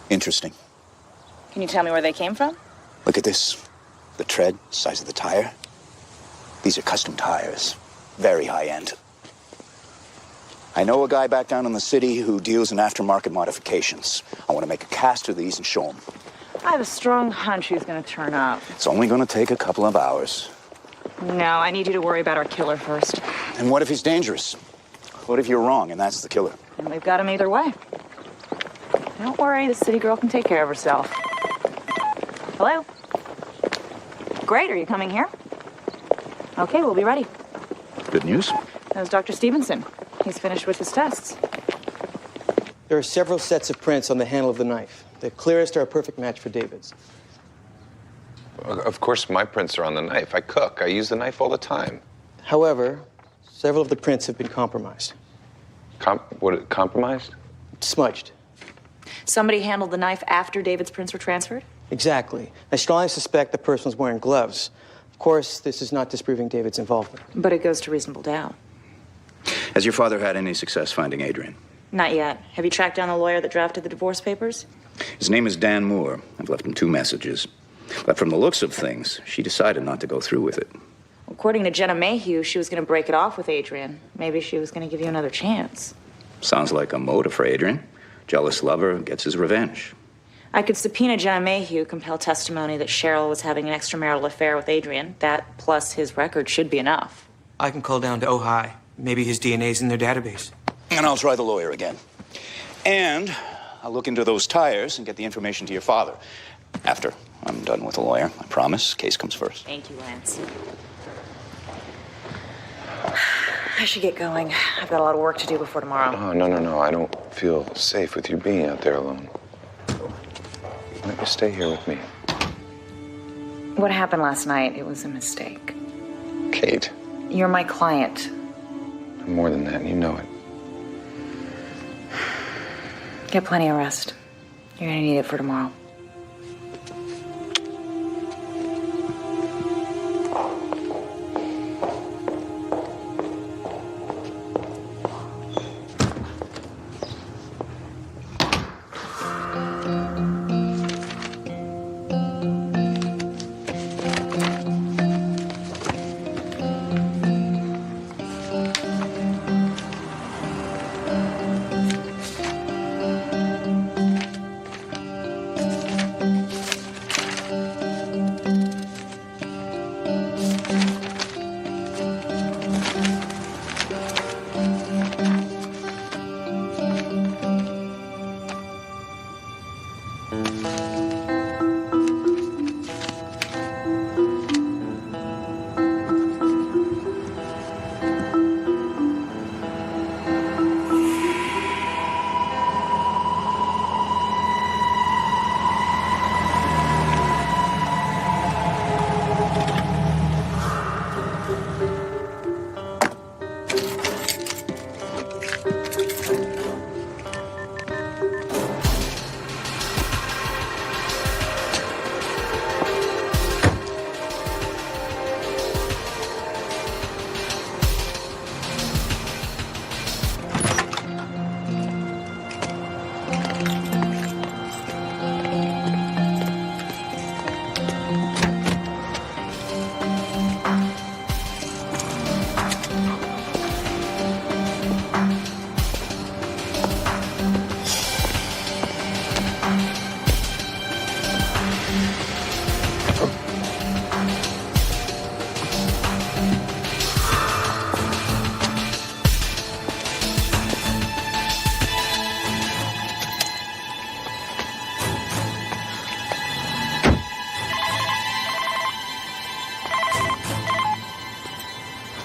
Interesting. Can you tell me where they came from? Look at this. The tread, size of the tire. These are custom tires. Very high end. I know a guy back down in the city who deals in aftermarket modifications. I want to make a cast of these and show him. I have a strong hunch he's going to turn up. It's only going to take a couple of hours. No, I need you to worry about our killer first. And what if he's dangerous? What if you're wrong and that's the killer? And we've got him either way. Don't worry, the city girl can take care of herself. Hello? Great, are you coming here? Okay, we'll be ready. Good news. That was Dr. Stevenson. He's finished with his tests. There are several sets of prints on the handle of the knife. The clearest are a perfect match for David's. Of course, my prints are on the knife. I cook. I use the knife all the time. However, several of the prints have been compromised. Compromised? Smudged. Somebody handled the knife after David's prints were transferred? Exactly. I strongly suspect the person was wearing gloves. Of course, this is not disproving David's involvement. But it goes to reasonable doubt. Has your father had any success finding Adrian? Not yet. Have you tracked down the lawyer that drafted the divorce papers? His name is Dan Moore. I've left him 2 messages. But from the looks of things, she decided not to go through with it. According to Jenna Mayhew, she was going to break it off with Adrian. Maybe she was going to give you another chance. Sounds like a motive for Adrian. Jealous lover gets his revenge. I could subpoena Jenna Mayhew, compel testimony that Cheryl was having an extramarital affair with Adrian. That plus his record should be enough. I can call down to Ojai. Maybe his DNA's in their database. And I'll try the lawyer again. And I'll look into those tires and get the information to your father. After I'm done with the lawyer, I promise. Case comes first. Thank you, Lance. I should get going. I've got a lot of work to do before tomorrow. Oh, no. I don't feel safe with you being out there alone. Why don't you stay here with me? What happened last night, it was a mistake. Kate, You're my client. I'm more than that, and you know it. Get plenty of rest. You're gonna need it for tomorrow.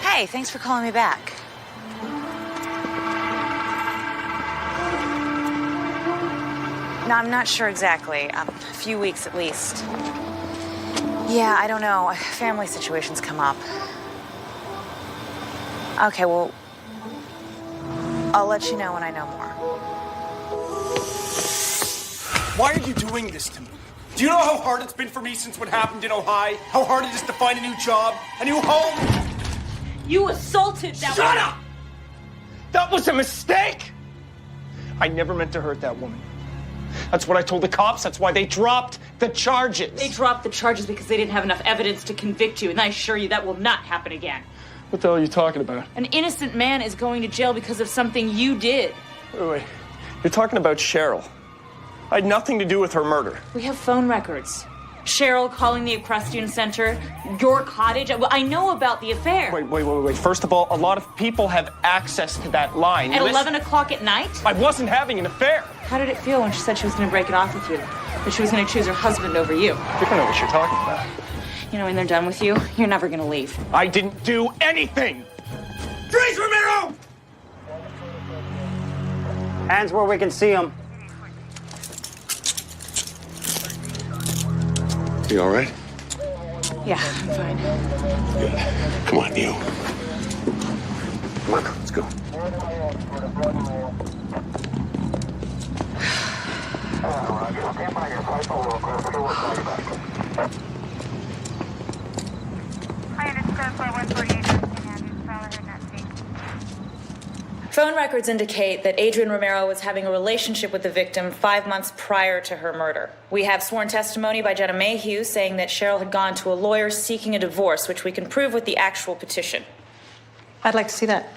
Hey, thanks for calling me back. No, I'm not sure exactly. A few weeks at least. Yeah, I don't know. Family situations come up. Okay, well, I'll let you know when I know more. Why are you doing this to me? Do you know how hard it's been for me since what happened in Ohio? How hard it is to find a new job, a new home? You assaulted that Shut up! That was a mistake! I never meant to hurt that woman. That's what I told the cops. That's why they dropped the charges. They dropped the charges because they didn't have enough evidence to convict you, and I assure you that will not happen again. What the hell are you talking about? An innocent man is going to jail because of something you did. Wait. You're talking about Cheryl. I had nothing to do with her murder. We have phone records. Cheryl calling the Equestrian Center, your cottage. I know about the affair. Wait. First of all, a lot of people have access to that line. At 11 o'clock at night? I wasn't having an affair. How did it feel when she said she was going to break it off with you? That she was going to choose her husband over you? I don't know what you're talking about. You know, when they're done with you, you're never going to leave. I didn't do anything! Freeze, Romero! Hands where we can see them. You all right? Yeah, I'm fine. Good. Come on, you. Come on, let's go. Phone records indicate that Adrian Romero was having a relationship with the victim 5 months prior to her murder. We have sworn testimony by Jenna Mayhew saying that Cheryl had gone to a lawyer seeking a divorce, which we can prove with the actual petition. I'd like to see that.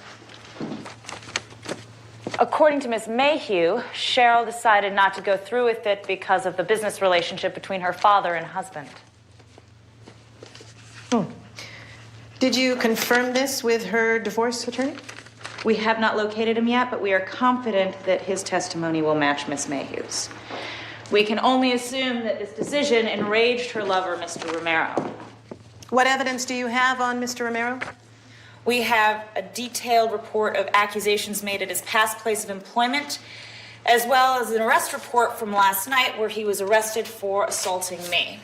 According to Ms. Mayhew, Cheryl decided not to go through with it because of the business relationship between her father and husband. Did you confirm this with her divorce attorney? We have not located him yet, but we are confident that his testimony will match Ms. Mayhew's. We can only assume that this decision enraged her lover, Mr. Romero. What evidence do you have on Mr. Romero? We have a detailed report of accusations made at his past place of employment, as well as an arrest report from last night where he was arrested for assaulting me.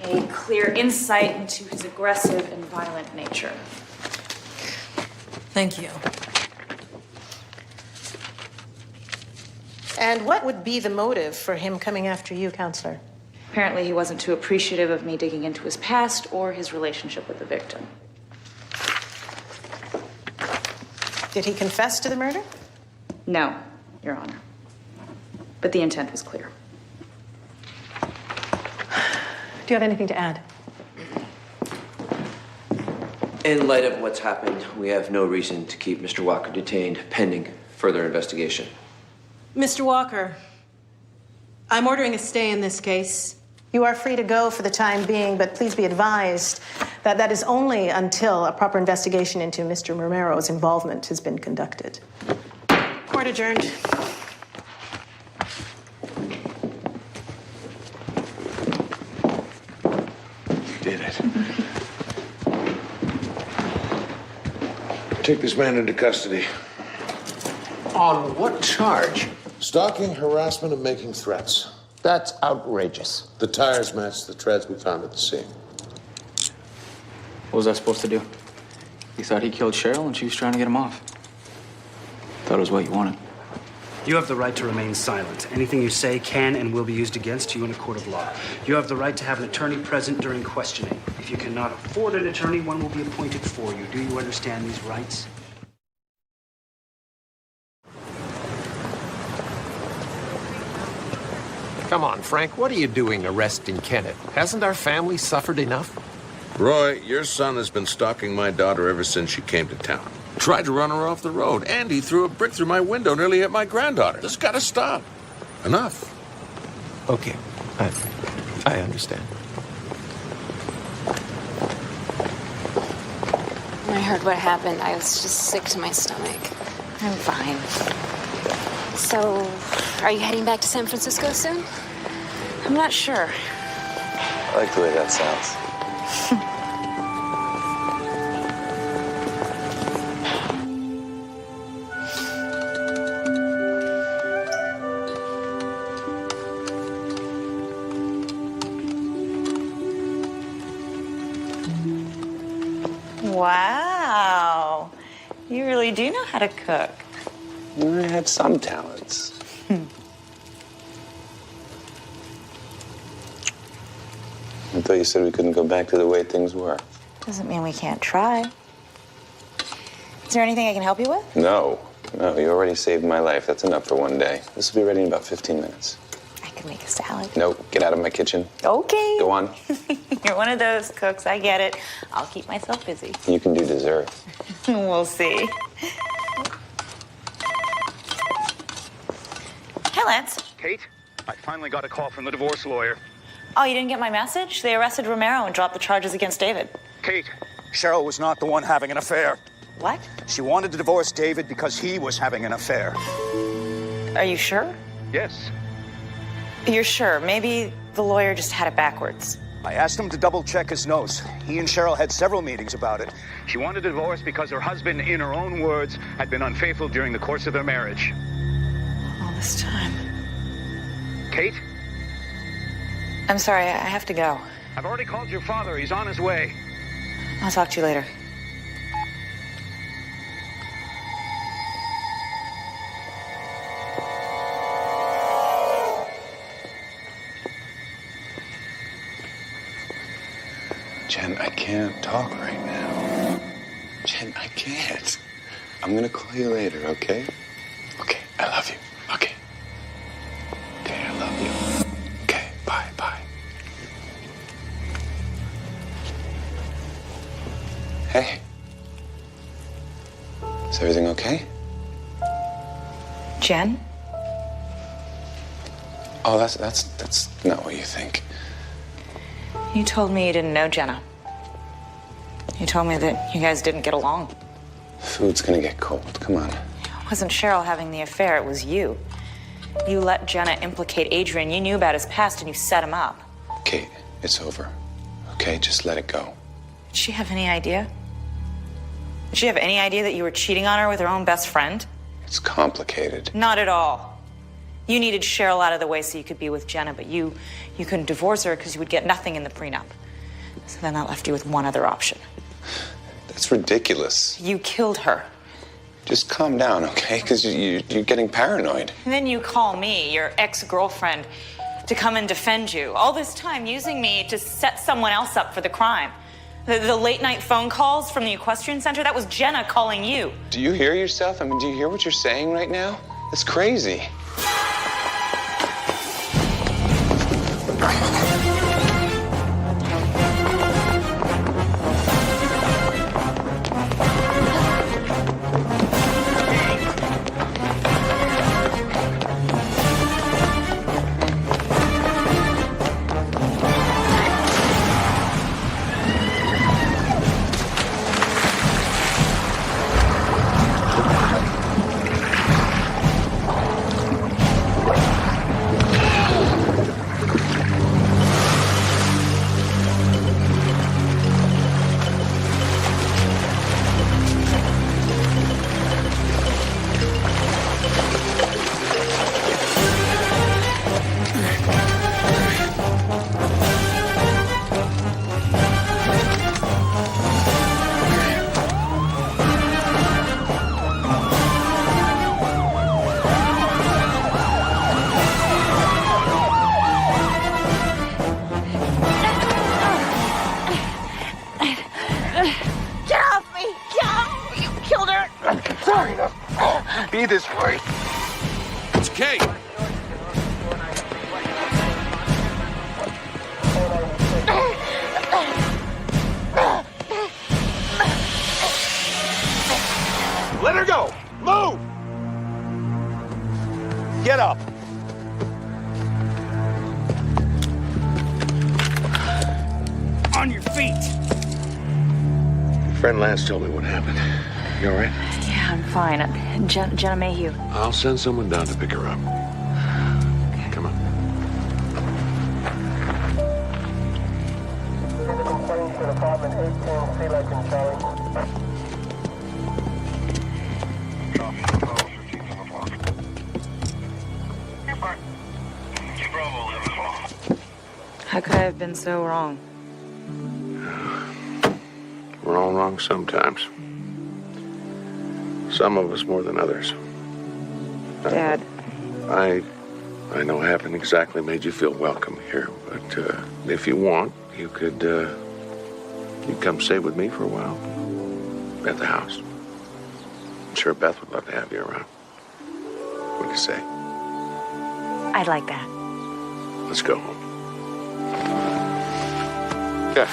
A clear insight into his aggressive and violent nature. Thank you. And what would be the motive for him coming after you, Counselor? Apparently, he wasn't too appreciative of me digging into his past or his relationship with the victim. Did he confess to the murder? No, Your Honor. But the intent was clear. Do you have anything to add? In light of what's happened, we have no reason to keep Mr. Walker detained pending further investigation. Mr. Walker, I'm ordering a stay in this case. You are free to go for the time being, but please be advised that that is only until a proper investigation into Mr. Romero's involvement has been conducted. Court adjourned. Did it. Take this man into custody. On what charge? Stalking, harassment, and making threats. That's outrageous. The tires match the treads we found at the scene. What was I supposed to do? You thought he killed Cheryl and she was trying to get him off. Thought it was what you wanted. You have the right to remain silent. Anything you say can and will be used against you in a court of law. You have the right to have an attorney present during questioning. If you cannot afford an attorney, one will be appointed for you. Do you understand these rights? Come on, Frank, what are you doing arresting Kenneth? Hasn't our family suffered enough? Roy, your son has been stalking my daughter ever since she came to town. Tried to run her off the road, and he threw a brick through my window, nearly hit my granddaughter. This has got to stop. Enough. Okay, I understand. When I heard what happened, I was just sick to my stomach. I'm fine. So, are you heading back to San Francisco soon? I'm not sure. I like the way that sounds. Wow. You really do know how to cook. I have some talents. I thought you said we couldn't go back to the way things were. Doesn't mean we can't try. Is there anything I can help you with? No, you already saved my life. That's enough for one day. This will be ready in about 15 minutes. I can make a salad. No, get out of my kitchen. Okay. Go on. You're one of those cooks. I get it. I'll keep myself busy. You can do dessert. We'll see. Hi, Lance. Kate, I finally got a call from the divorce lawyer. Oh, you didn't get my message? They arrested Romero and dropped the charges against David. Kate, Cheryl was not the one having an affair. What? She wanted to divorce David because he was having an affair. Are you sure? Yes. You're sure? Maybe the lawyer just had it backwards. I asked him to double-check his notes. He and Cheryl had several meetings about it. She wanted a divorce because her husband, in her own words, had been unfaithful during the course of their marriage. All this time. Kate? I'm sorry, I have to go. I've already called your father. He's on his way. I'll talk to you later. Jen, I can't talk right now. Jen, I can't. I'm gonna call you later, okay? Okay, I love you. Okay. Okay, I love you. Okay, bye. Hey. Is everything okay? Jen? Oh, that's not what you think. You told me you didn't know Jenna. You told me that you guys didn't get along. Food's gonna get cold. Come on. It wasn't Cheryl having the affair, it was you. You let Jenna implicate Adrian. You knew about his past and you set him up. Kate, it's over. Okay, just let it go. Did she have any idea? Did she have any idea that you were cheating on her with her own best friend? It's complicated. Not at all. You needed Cheryl out of the way so you could be with Jenna, but you couldn't divorce her because you would get nothing in the prenup. So then that left you with one other option. That's ridiculous. You killed her. Just calm down, okay? Because you're getting paranoid. And then you call me, your ex-girlfriend, to come and defend you. All this time using me to set someone else up for the crime. The late-night phone calls from the equestrian center, that was Jenna calling you. Do you hear yourself? I mean, do you hear what you're saying right now? It's crazy. Be this way. It's Kate. Let her go! Move! Get up! On your feet! Your friend Lance told me what happened. You all right? Yeah, I'm fine. Jenna Mayhew. I'll send someone down to pick her up. Come on. How could I have been so wrong? We're all wrong sometimes. Some of us more than others. Dad. I know I haven't exactly made you feel welcome here, but if you want, you could come stay with me for a while at the house. I'm sure Beth would love to have you around. What do you say? I'd like that. Let's go home. Yeah.